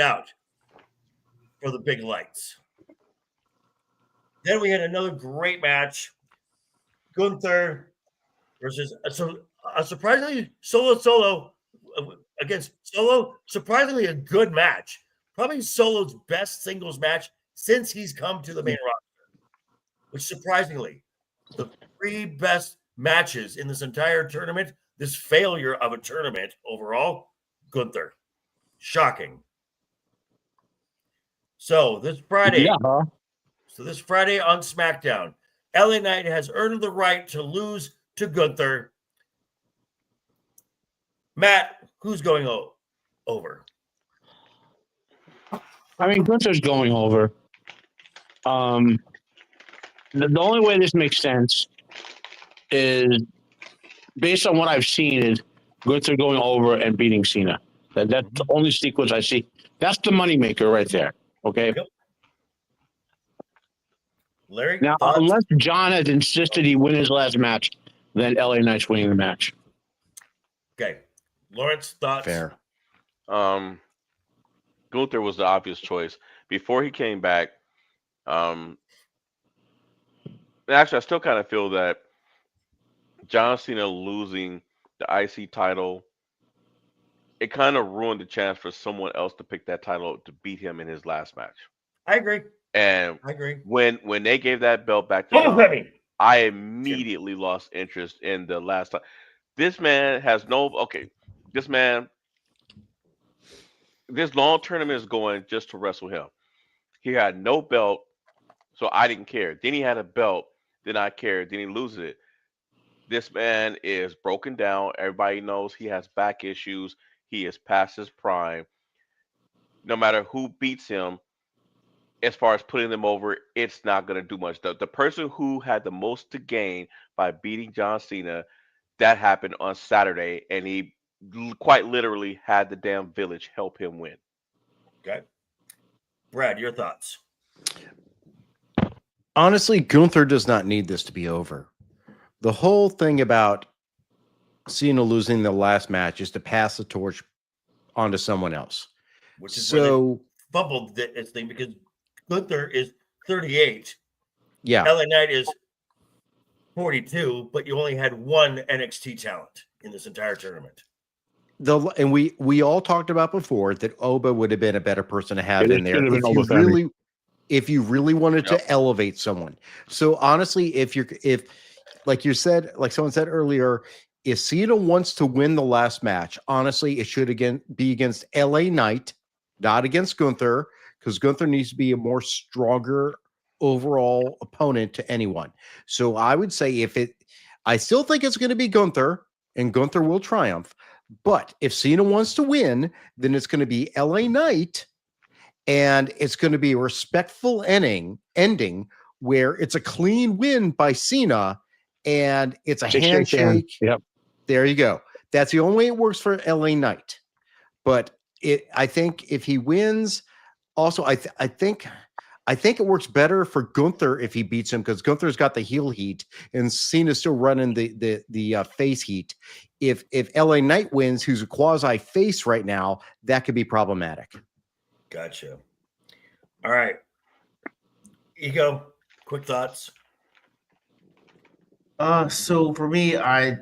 out for the big lights. Then we had another great match. Gunther versus a surprisingly Solo against Solo. Surprisingly a good match. Probably Solo's best singles match since he's come to the main roster. Which surprisingly, the three best matches in this entire tournament, this failure of a tournament overall, Gunther. Shocking. So this Friday, on SmackDown, LA Knight has earned the right to lose to Gunther. Matt, who's going over? I mean, Gunther's going over. The only way this makes sense is based on what I've seen is Gunther going over and beating Cena. That's the only sequence I see. That's the moneymaker right there. Okay. Yep. Larry, now, thoughts? unless John has insisted he win his last match, then LA Knight's winning the match. Okay. Laurence, thoughts? Fair. Gunther was the obvious choice. Before he came back, actually, I still kind of feel that John Cena losing the IC title, it kind of ruined the chance for someone else to pick that title to beat him in his last match. I agree. And I agree. When they gave that belt back to John, I immediately lost interest in the last time. This man has this long tournament is going just to wrestle him. He had no belt, so I didn't care. Then he had a belt, then I cared. Then he loses it. This man is broken down. Everybody knows he has back issues. He is past his prime. No matter who beats him, as far as putting them over, it's not going to do much. The person who had the most to gain by beating John Cena, that happened on Saturday, and he quite literally had the damn village help him win. Okay. Brad, your thoughts? Honestly, Gunther does not need this to be over. The whole thing about Cena losing the last match is to pass the torch onto someone else. Which is where so they bubbled this thing, because Gunther is 38. yeah, LA Knight is 42, but you only had one NXT talent in this entire tournament. and we all talked about before that Oba would have been a better person to have It in there should have been if you Oba family. really if you really wanted to elevate someone. So honestly, if like you said, like someone said earlier, if Cena wants to win the last match, honestly, it should again be against LA Knight, not against Gunther, because Gunther needs to be a more stronger overall opponent to anyone. So I would say I still think it's going to be Gunther, and Gunther will triumph. But if Cena wants to win, then it's going to be LA Knight, and it's going to be a respectful ending where it's a clean win by Cena, and it's a handshake. Yep. There you go. That's the only way it works for LA Knight. But I think if he wins, also I think it works better for Gunther if he beats him, because Gunther's got the heel heat and Cena's still running the face heat. If LA Knight wins, who's a quasi face right now, that could be problematic. Gotcha. All right. Ego, quick thoughts. So for me, I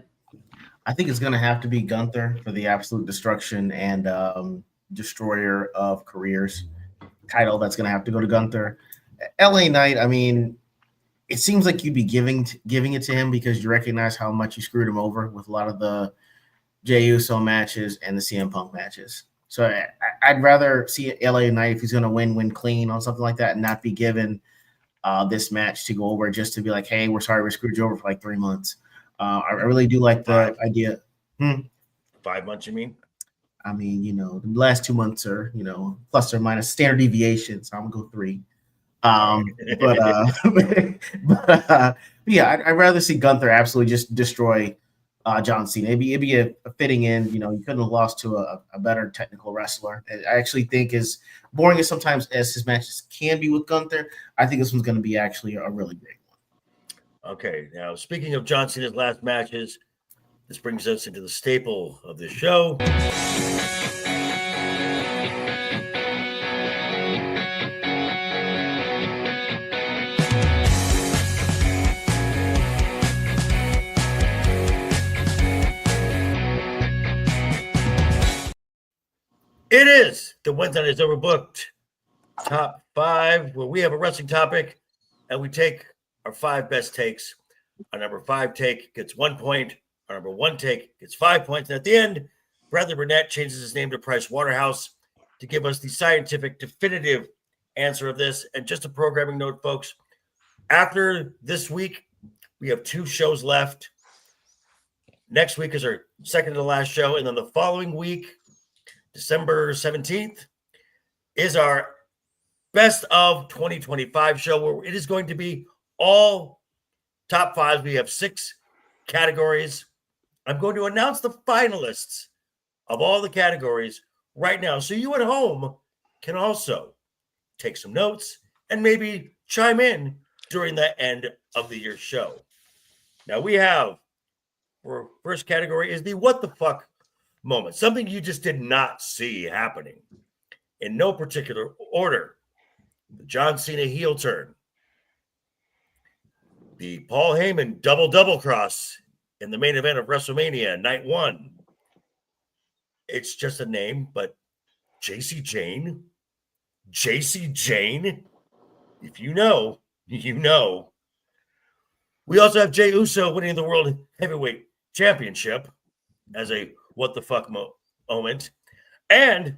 think it's gonna have to be Gunther for the absolute destruction and destroyer of careers title. That's gonna have to go to Gunther. LA Knight, I mean, it seems like you'd be giving it to him because you recognize how much you screwed him over with a lot of the Jey Uso matches and the CM Punk matches. So I'd rather see LA Knight, if he's gonna win clean on something like that, and not be given this match to go over just to be like, hey, we're sorry we screwed you over for like 3 months. I really do like the idea. 5 months, you mean? I mean, the last 2 months are, plus or minus standard deviation. So I'm gonna go 3. Yeah, I'd rather see Gunther absolutely just destroy John Cena. It'd be a fitting end. You couldn't have lost to a better technical wrestler. I actually think, as boring as sometimes as his matches can be with Gunther, I think this one's going to be actually a really great one. Okay, now speaking of John Cena's last matches, this brings us into the staple of this show. It is the Wednesday is Overbooked Top 5, where we have a wrestling topic and we take our 5 best takes. Our number 5 take gets 1 point. Our number 1 take gets 5 points. And at the end, Bradley Burnett changes his name to Price Waterhouse to give us the scientific, definitive answer of this. And just a programming note, folks, after this week, we have 2 shows left. Next week is our second to last show. And then the following week, December 17th, is our best of 2025 show, where it is going to be all top 5s. We have 6 categories. I'm going to announce the finalists of all the categories right now, so you at home can also take some notes and maybe chime in during the end of the year show. Now we have, our first category is the what the fuck moment, something you just did not see happening. In no particular order: the John Cena heel turn, the Paul Heyman double cross in the main event of WrestleMania Night 1. It's just a name, but JC Jane, if you know, you know. We also have Jey Uso winning the World Heavyweight Championship as a what the fuck moment. And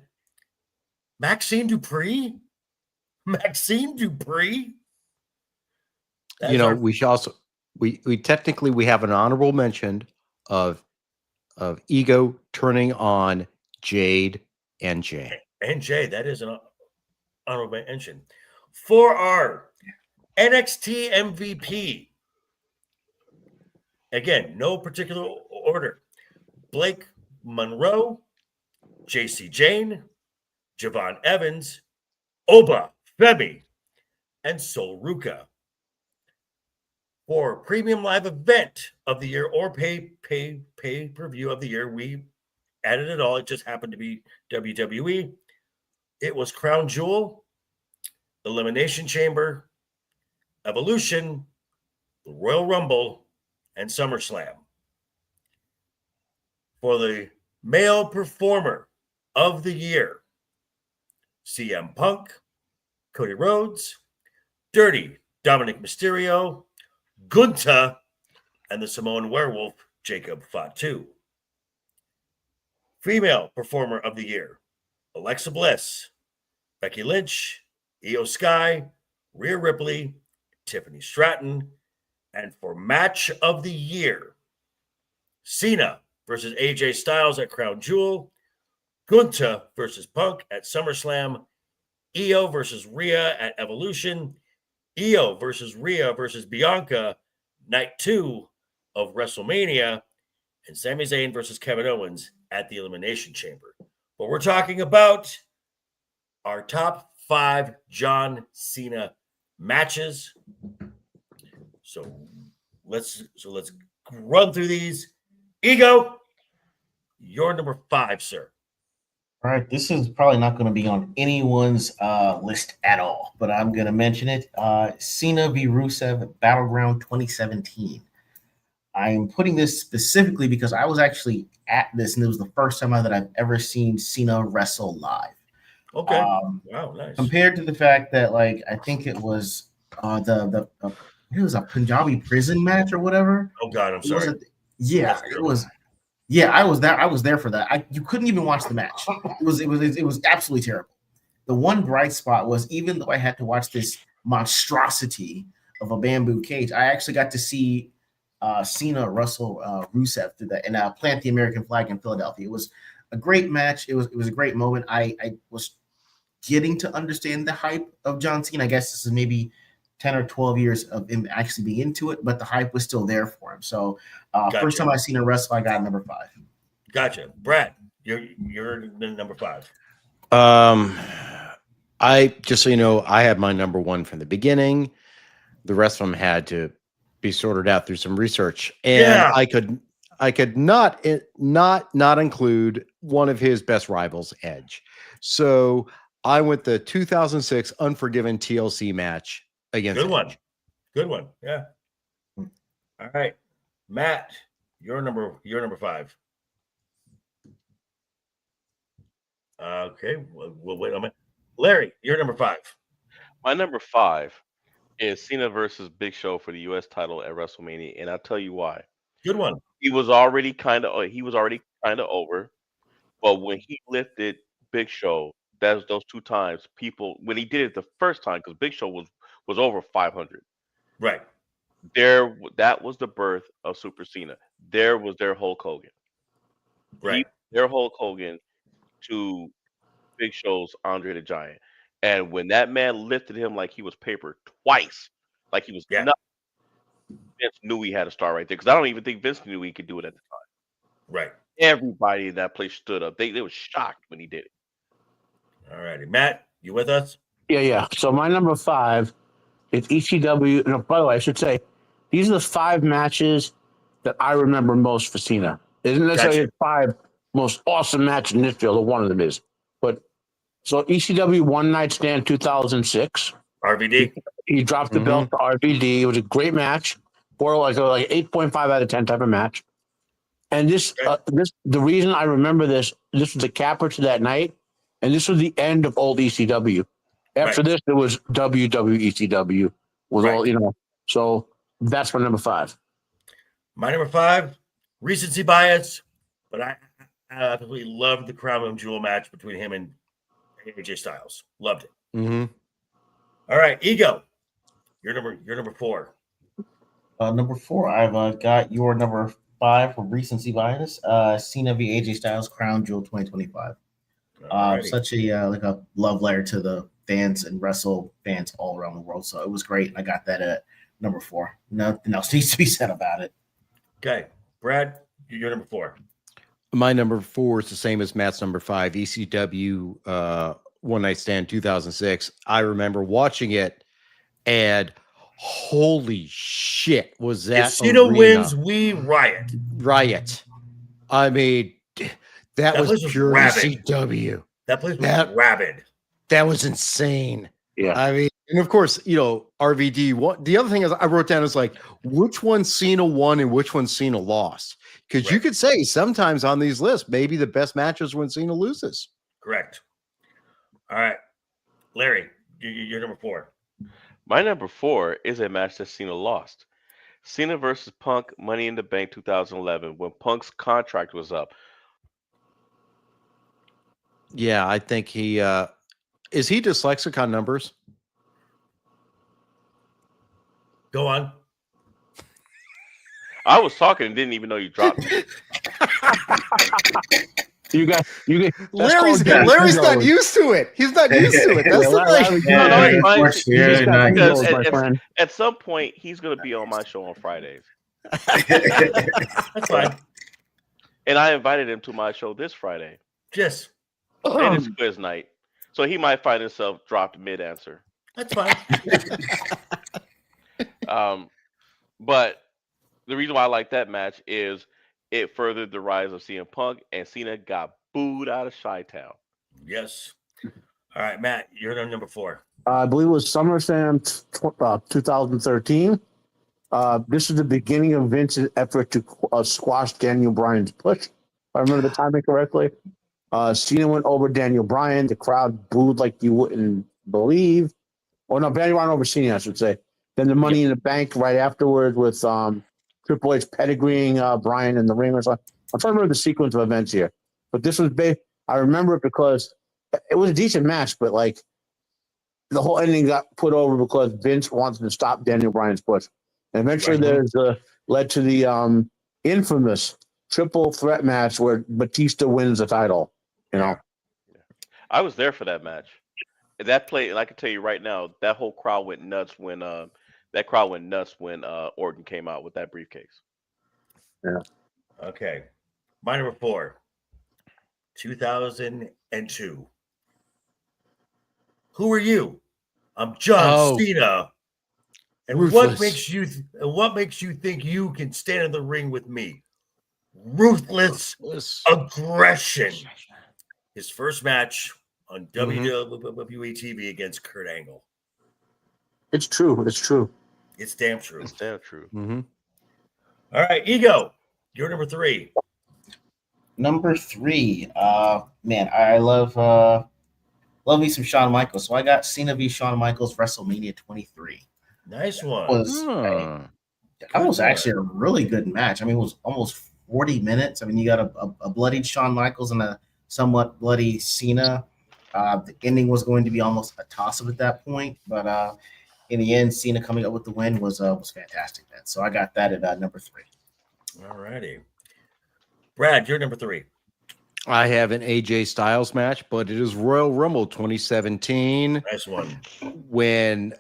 Maxine Dupree Maxine Dupree. You know, we should also we technically we have an honorable mention of Ego turning on Jade and Jay. And Jay, that is an honorable mention. For our NXT MVP, again, no particular order. Blake Monroe, JC Jane, Javon Evans, Oba Femi, and Sol Ruka. For premium live event of the year or pay-per-view of the year, we added it all. It just happened to be WWE. It was Crown Jewel, Elimination Chamber, Evolution, the Royal Rumble, and SummerSlam. For the male performer of the year, CM Punk, Cody Rhodes, Dirty Dominic Mysterio, Gunther, and the Samoan Werewolf, Jacob Fatu. Female performer of the year, Alexa Bliss, Becky Lynch, Io Sky, Rhea Ripley, Tiffany Stratton. And for match of the year, Cena versus AJ Styles at Crown Jewel, Gunther versus Punk at SummerSlam, Io versus Rhea at Evolution, Io versus Rhea versus Bianca, Night 2 of WrestleMania, and Sami Zayn versus Kevin Owens at the Elimination Chamber. But we're talking about our top 5 John Cena matches. So let's run through these. Ego, you're number 5, sir. All right, this is probably not going to be on anyone's list at all, but I'm going to mention it. Cena v. Rusev Battleground 2017. I'm putting this specifically because I was actually at this, and it was the first time that I've ever seen Cena wrestle live. Okay. Wow, nice. Compared to the fact that, like, I think it was it was a Punjabi prison match or whatever. Oh God, I'm sorry. It was. Yeah, I was there. I was there for that. You couldn't even watch the match. It was absolutely terrible. The one bright spot was, even though I had to watch this monstrosity of a bamboo cage, I actually got to see Cena wrestle Rusev through that and plant the American flag in Philadelphia. It was a great match. It was a great moment. I was getting to understand the hype of John Cena. I guess this is maybe 10 or 12 years of him actually being into it, but the hype was still there for him. So Gotcha. First time I seen a wrestle, I got number 5. Gotcha. Brad, you're the number 5. I just so you know, I had my number 1 from the beginning. The rest of them had to be sorted out through some research, and I could not include one of his best rivals, Edge. So I went the 2006 Unforgiven TLC match against Good Edge. one. Good one. Yeah. All right. Matt, you're number 5. Okay. We'll wait a minute. Larry, you're number 5. My number 5 is Cena versus Big Show for the U.S. title at WrestleMania, and I'll tell you why. Good one. He was already kind of over, but when he lifted Big Show, those 2 times, people, when he did it the first time, because Big Show was over 500. Right. That was the birth of Super Cena. There was their Hulk Hogan. Right. Their Hulk Hogan to Big Show's Andre the Giant. And when that man lifted him like he was paper twice, like he was nothing, Vince knew he had a star right there. Because I don't even think Vince knew he could do it at the time. Right. Everybody in that place stood up. They were shocked when he did it. All righty. Matt, you with us? Yeah. So my number 5 is ECW. No, by the way, I should say, these are the 5 matches that I remember most for Cena. Isn't necessarily his 5 most awesome matches in this field, or one of them is. But so ECW One Night Stand 2006. RVD. He dropped the belt to RVD. It was a great match. For like 8.5 out of 10 type of match. And the reason I remember this was the capper to that night, and this was the end of old ECW. After this, it was WWECW with all, so that's my number 5. My number 5, recency bias, but I absolutely loved the Crown Jewel match between him and AJ Styles. Loved it. Mm-hmm. All right, Ego. You're number 4. Number 4, I've got your number 5 for recency bias. Cena v AJ Styles Crown Jewel 2025. Such a like a love letter to the fans and wrestle fans all around the world. So it was great. I got that at number 4. Nothing else needs to be said about it. Okay, Brad, you're number 4. My number 4 is the same as Matt's number 5. ECW One Night Stand 2006. I remember watching it, and holy shit, was that If Cena arena wins, we riot. riot? I mean, that was place was pure rabid. ECW. That place was rabid. That was insane. Yeah. I mean, and of course, RVD. What the other thing is I wrote down is like which one Cena won and which one Cena lost. Because you could say sometimes on these lists, maybe the best matches when Cena loses. Correct. All right, Larry, you're number 4. My number 4 is a match that Cena lost. Cena versus Punk, Money in the Bank 2011, when Punk's contract was up. Yeah, I think he is he dyslexic on numbers? Go on. I was talking and didn't even know you dropped it. You got Larry's not used to it. He's not used to it. That's the thing. At some point, he's going to be on my show on Fridays. That's fine. And I invited him to my show this Friday. Just. And it's quiz night. So he might find himself dropped mid-answer. That's fine. But the reason why I like that match is it furthered the rise of CM Punk, and Cena got booed out of Chi-Town. Yes. All right, Matt, you're on number 4. I believe it was SummerSlam 2013. This is the beginning of Vince's effort to squash Daniel Bryan's push. If I remember the timing correctly. Cena went over Daniel Bryan. The crowd booed like you wouldn't believe. Oh, no, Daniel Bryan over Cena, I should say. Then the Money in the Bank right afterward with Triple H pedigreeing Bryan in the ring or something. I'm trying to remember the sequence of events here. But this was big. I remember it because it was a decent match, but like the whole ending got put over because Vince wanted to stop Daniel Bryan's push. And eventually led to the infamous triple threat match where Batista wins the title. I was there for that match. That play, and I can tell you right now, that whole crowd went nuts when Orton came out with that briefcase. Yeah. Okay. My number 4, 2002. Who are you? I'm John Cena. And Ruthless. what makes you think you can stand in the ring with me? Ruthless aggression. His first match on WWE TV against Kurt Angle. It's true. It's true. It's damn true. It's damn true. Mm-hmm. All right, Ego, you're number 3. Number 3, man, I love me some Shawn Michaels. So I got Cena v. Shawn Michaels WrestleMania 23. Nice one. That was actually a really good match. I mean, it was almost 40 minutes. I mean, you got a bloodied Shawn Michaels and a somewhat bloody Cena. The ending was going to be almost a toss-up at that point, but in the end, Cena coming up with the win was fantastic. Then, so I got that at number 3. All righty, Brad, you're number 3. I have an AJ Styles match, but it is Royal Rumble 2017. Nice one. When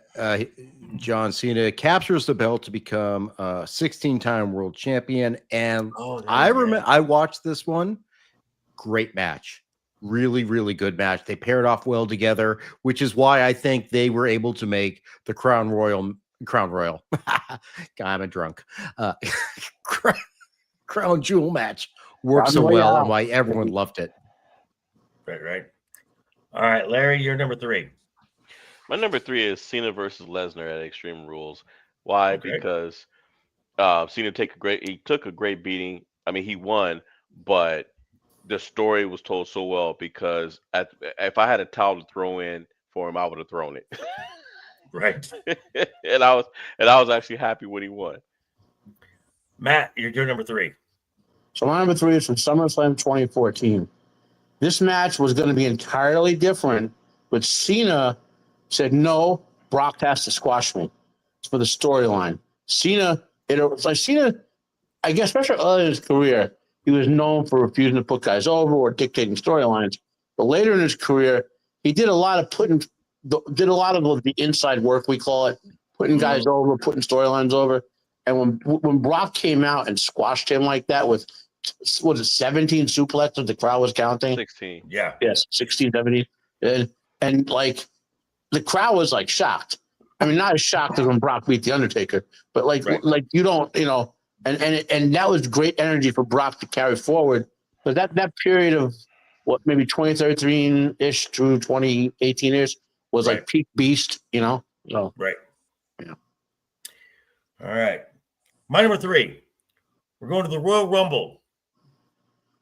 John Cena captures the belt to become a 16-time world champion. And I remember I watched this one. Great match. Really, really good match. They paired off well together, which is why I think they were able to make the Crown Royal. I'm a drunk. Crown Jewel match worked so well and why everyone loved it. Right. All right, Larry, you're number 3. My number 3 is Cena versus Lesnar at Extreme Rules. Why? Okay. Because Cena took a great beating. I mean, he won, but the story was told so well because if I had a towel to throw in for him, I would have thrown it. Right. and I was actually happy when he won. Matt, you're number 3. So my number 3 is from SummerSlam 2014. This match was going to be entirely different, but Cena said, no, Brock has to squash me. It's for the storyline. Cena, Cena, I guess, especially early in his career, he was known for refusing to put guys over or dictating storylines. But later in his career, he did a lot of the inside work, we call it, putting guys over, putting storylines over. And when Brock came out and squashed him like that with, 17 suplexes the crowd was counting? 16. Yeah. Yes, 16, 17. And like, the crowd was like shocked. I mean, not as shocked as when Brock beat The Undertaker, but like you don't, and that was great energy for Brock to carry forward. But that period of maybe 2013-ish through 2018-ish was like peak beast, So Right. Yeah. All right. My number 3. We're going to the Royal Rumble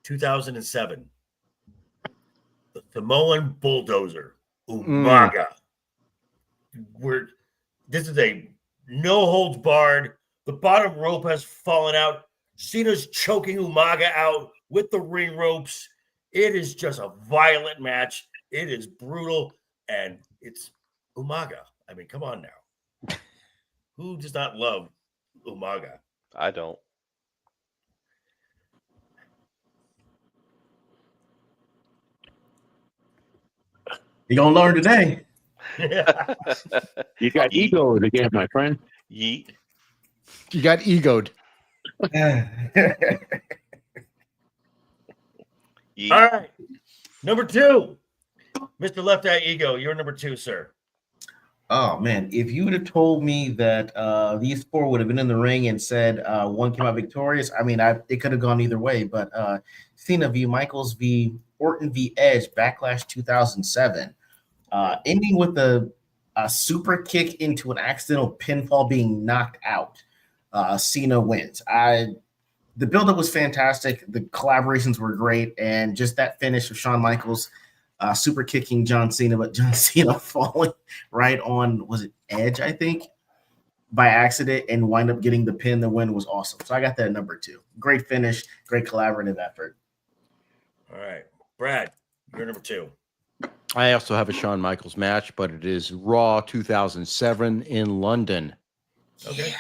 2007. The Samoan Bulldozer, Umaga. This is a no holds barred. The bottom rope has fallen out. Cena's choking Umaga out with the ring ropes. It is just a violent match. It is brutal, and it's Umaga. I mean, come on now. Who does not love Umaga? I don't. You're going to learn today. You got ego again, my friend. Yeet. You got egoed. Yeet. All right. Number 2. Mr. LeftEyeEgo, you're number 2, sir. Oh, man. If you would have told me that these 4 would have been in the ring and said one came out victorious, I mean, it could have gone either way. But Cena v. Michaels v. Orton v. Edge, Backlash 2007, ending with a super kick into an accidental pinfall being knocked out. Cena wins. The buildup was fantastic. The collaborations were great. And just that finish of Shawn Michaels super kicking John Cena, but John Cena falling right on, was it Edge, I think, by accident and wind up getting the pin. The win was awesome. So I got that at number 2. Great finish, great collaborative effort. All right. Brad, you're number 2. I also have a Shawn Michaels match, but it is Raw 2007 in London. Okay.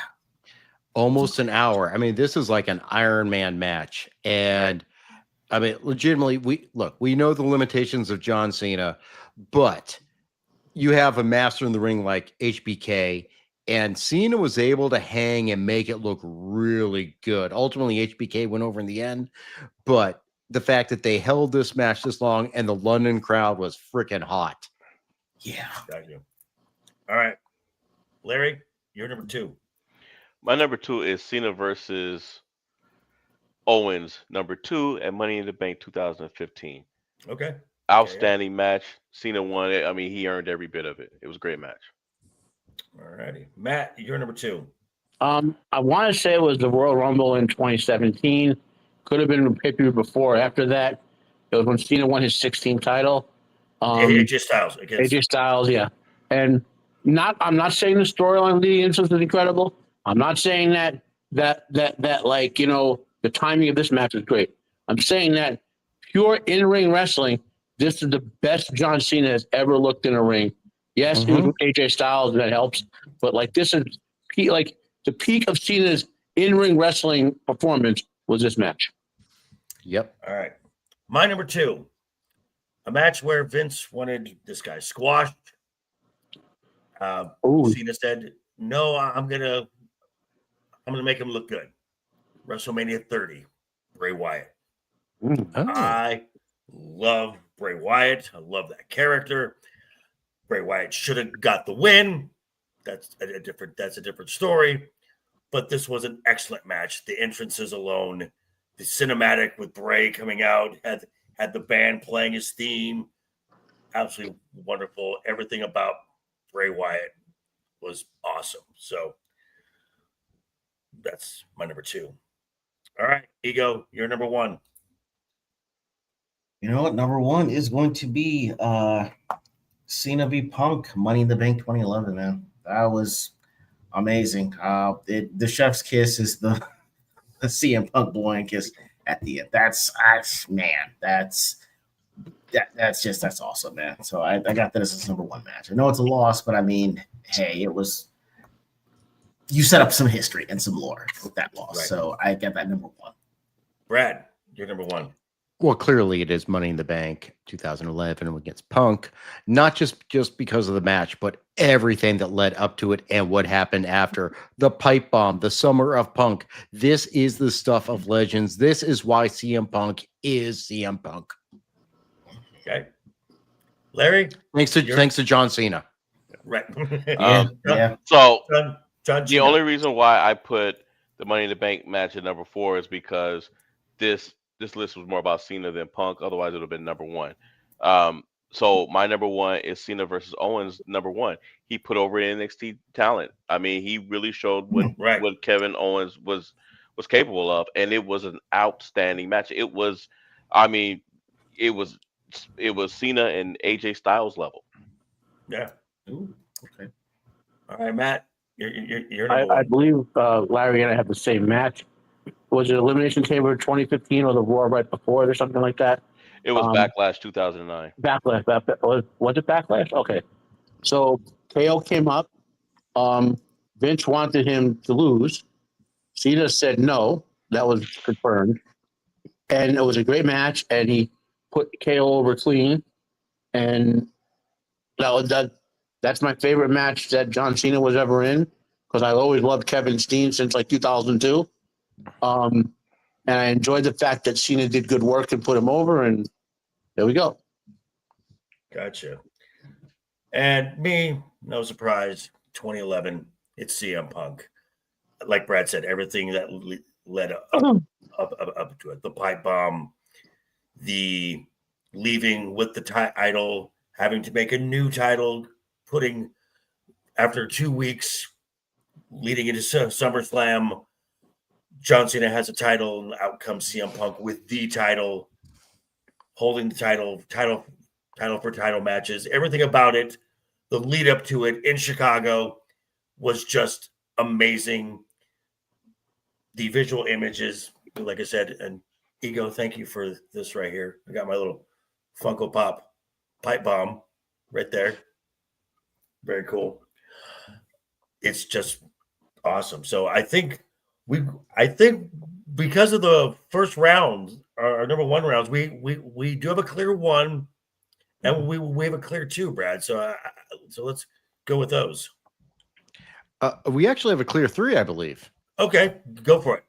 Almost an hour. I mean, this is like an Iron Man match. And I mean, legitimately, we know the limitations of John Cena, but you have a master in the ring like HBK, and Cena was able to hang and make it look really good. Ultimately, HBK went over in the end, but the fact that they held this match this long and the London crowd was freaking hot. Yeah. Got you. All right. Larry, you're number 2. My number 2 is Cena versus Owens, number 2 at Money in the Bank 2015. Okay. Outstanding match. Cena won it. I mean, he earned every bit of it. It was a great match. All righty. Matt, you're number 2. I want to say it was the Royal Rumble in 2017. Could have been a pay-per-view before or after that. It was when Cena won his 16th title. AJ Styles. AJ Styles, yeah. And I'm not saying the storyline leading into this is incredible. I'm not saying that like, the timing of this match is great. I'm saying that pure in-ring wrestling, this is the best John Cena has ever looked in a ring. Yes, it was with AJ Styles, and that helps. But like, this is like the peak of Cena's in-ring wrestling performance was this match. Yep. All right. My number 2, a match where Vince wanted this guy squashed. Cena said, "No, I'm gonna make him look good." WrestleMania 30, Bray Wyatt. Oh. I love Bray Wyatt. I love that character. Bray Wyatt should have got the win. That's a different story. But this was an excellent match. The entrances alone, the cinematic with Bray coming out, had the band playing his theme. Absolutely wonderful. Everything about Bray Wyatt was awesome. So that's my number 2. All right, Ego, you're number 1. You know what? Number 1 is going to be Cena v. Punk, Money in the Bank 2011, man. That was amazing. The chef's kiss is the CM Punk blowing kiss at the end. That's awesome, man. So I got that as a number 1 match. I know it's a loss, but I mean, hey, you set up some history and some lore with that loss. Right. So I get that number one. Brad, you're number one. Well, clearly it is Money in the Bank 2011 against Punk, not just because of the match, but everything that led up to it and what happened after. The pipe bomb, the summer of Punk. This is the stuff of legends. This is why CM Punk is CM Punk. Okay. Larry? Thanks to John Cena. Right. Yeah. So John the Cena. only reason why I put the Money in the Bank match at number 4 is because this list was more about Cena than Punk. Otherwise, it would have been number 1. So my number 1 is Cena versus Owens. Number 1, he put over NXT talent. I mean, he really showed what Kevin Owens was capable of, and it was an outstanding match. It was Cena and AJ Styles level. Yeah. Ooh, okay. All right, Matt. You're number I one. believe Larry and I have the same match. Was it Elimination Chamber 2015 or the Raw right before it or something like that? It was Backlash 2009. Backlash. Was it Backlash? Okay. So KO came up. Vince wanted him to lose. Cena said no. That was confirmed. And it was a great match, and he put KO over clean. And that's my favorite match that John Cena was ever in, because I always loved Kevin Steen since like 2002. And I enjoyed the fact that Cena did good work and put him over, and there we go. Gotcha. And me, no surprise, 2011, it's CM Punk. Like Brad said, everything that led up to it. The pipe bomb, the leaving with the title, having to make a new title, putting after 2 weeks leading into SummerSlam, John Cena has a title, and out comes CM Punk with the title, holding the title for title matches. Everything about it, the lead up to it in Chicago was just amazing. The visual images, like I said, and Ego, thank you for this right here. I got my little Funko Pop pipe bomb right there. Very cool. It's just awesome. So I think because of the first round, our number 1 rounds, we do have a clear 1, and we have a clear 2, Brad. So let's go with those. We actually have a clear 3, I believe. Okay, go for it.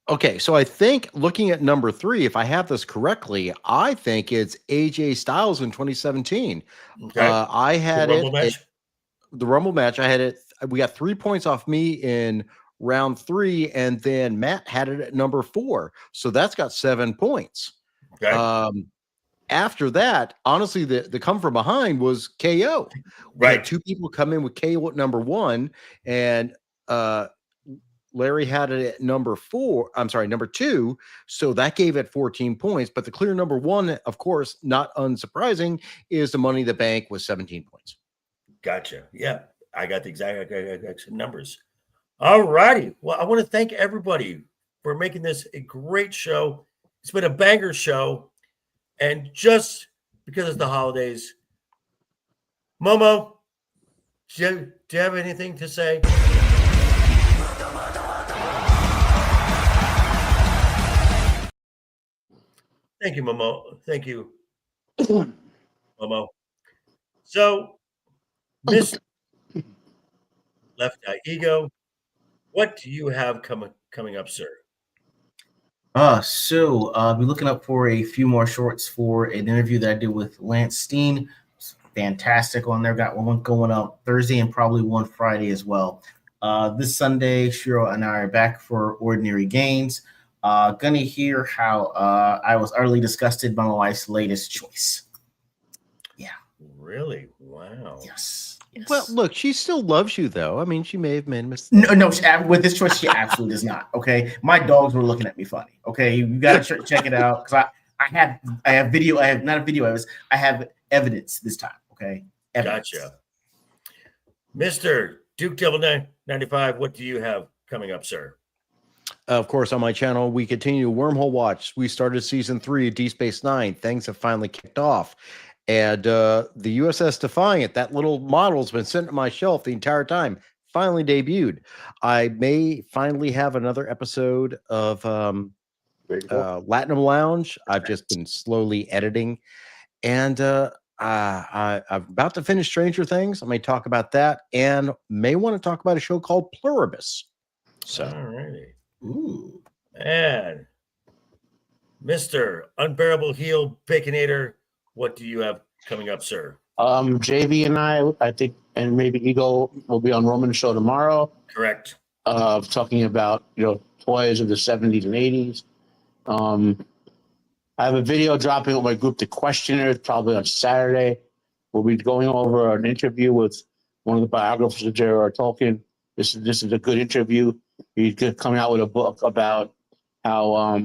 Okay, so I think looking at number 3, if I have this correctly, I think it's AJ Styles in 2017. Okay, I had the Rumble match. The Rumble match. I had it. We got 3 points off me in round 3, and then Matt had it at number 4. So that's got 7 points. Okay. After that, honestly, the come from behind was KO. We had 2 people come in with KO at number 1, and Larry had it at number 2. So that gave it 14 points. But the clear number 1, of course, not unsurprising, is the Money in the Bank with 17 points. Gotcha. Yeah, I got the exact numbers. All righty. Well, I want to thank everybody for making this a great show. It's been a banger show. And just because it's the holidays, Momo, do you have anything to say? Thank you, Momo. Thank you, Momo. So, Miss LeftEyeEgo, what do you have coming up, sir? So I'll be looking up for a few more shorts for an interview that I did with Lance Steen. It's fantastic on there. Got one going up Thursday and probably one Friday as well. This Sunday, Shiro and I are back for Ordinary Gains. Gonna hear how I was utterly disgusted by my wife's latest choice. Yeah. Really? Wow. Yes. Well, look, she still loves you, though. I mean, she may have made mistakes. No, with this choice, she absolutely does not. Okay, my dogs were looking at me funny. Okay, you got to check it out because I have video. I have not a video evidence. I have evidence this time. Okay, evidence. Gotcha. Mr. Duke Devil 95, what do you have coming up, sir? Of course, on my channel, we continue Wormhole Watch. We started season 3 of Deep Space Nine. Things have finally kicked off. And the USS Defiant, that little model's been sitting on my shelf the entire time, finally debuted. I may finally have another episode of Latinum Lounge. I've just been slowly editing. And I'm about to finish Stranger Things. I may talk about that and may want to talk about a show called Pluribus. So, all righty. Ooh. And Mr. Unbearable Heel Baconator, what do you have coming up, sir? JV and I think, and maybe Ego will be on Roman's show tomorrow. Correct. Talking about toys of the 70s and 80s. I have a video dropping with my group, The Questioners, probably on Saturday. We'll be going over an interview with one of the biographers of J.R.R. Tolkien. This is a good interview. He's coming out with a book about how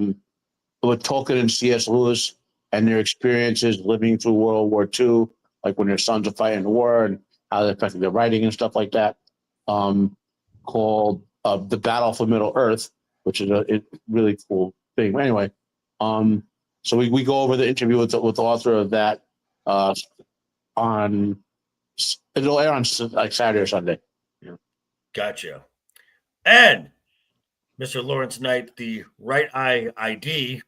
with Tolkien and C.S. Lewis and their experiences living through World War II, like when their sons are fighting the war and how that affected their writing and stuff like that. Called The Battle for Middle Earth, which is a really cool thing. Anyway, so we go over the interview with the author of that it'll air on like Saturday or Sunday. Yeah. Gotcha. And Mr. Laurence Knight, the Right Eye ID,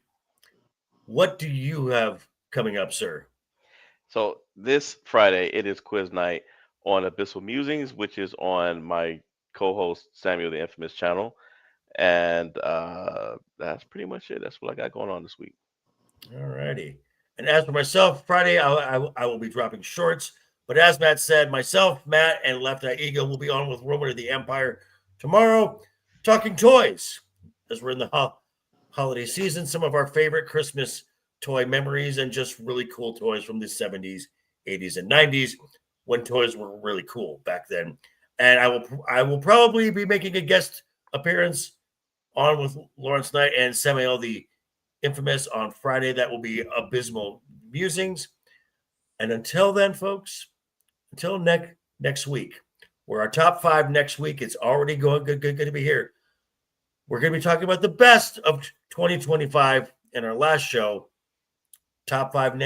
what do you have coming up, sir? So this Friday, it is quiz night on Abyssal Musings, which is on my co-host Samuel the Infamous channel. And that's pretty much it. That's what I got going on this week. All righty. And as for myself, Friday, I will be dropping shorts. But as Matt said, myself, Matt, and LeftEyeEgo will be on with Roman of the Empire tomorrow, talking toys. As we're in the holiday season, some of our favorite Christmas toy memories and just really cool toys from the 70s, 80s, and 90s when toys were really cool back then. And I will probably be making a guest appearance on with Laurence Knight and Samuel the Infamous on Friday. That will be Abysmal Musings. And until then, folks, until next week, where our top 5 next week, it's already going good to be here. We're going to be talking about the best of 2025 in our last show. Top 5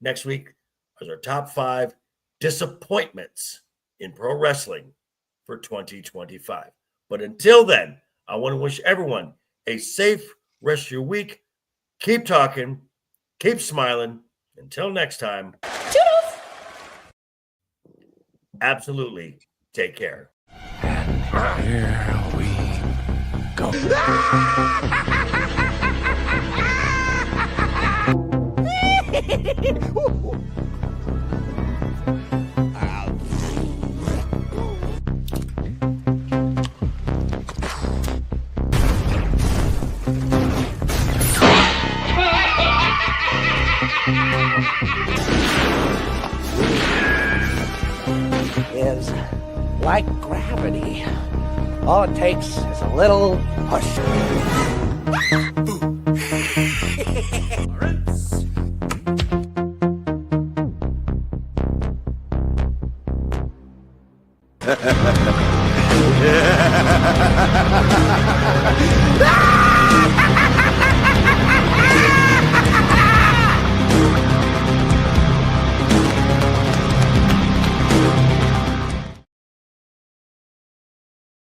next week is our top 5 disappointments in pro wrestling for 2025. But until then, I want to wish everyone a safe rest of your week. Keep talking, keep smiling. Until next time. Toodles! Absolutely. Take care. And here we go. Is like gravity. All it takes is a little push. Ah!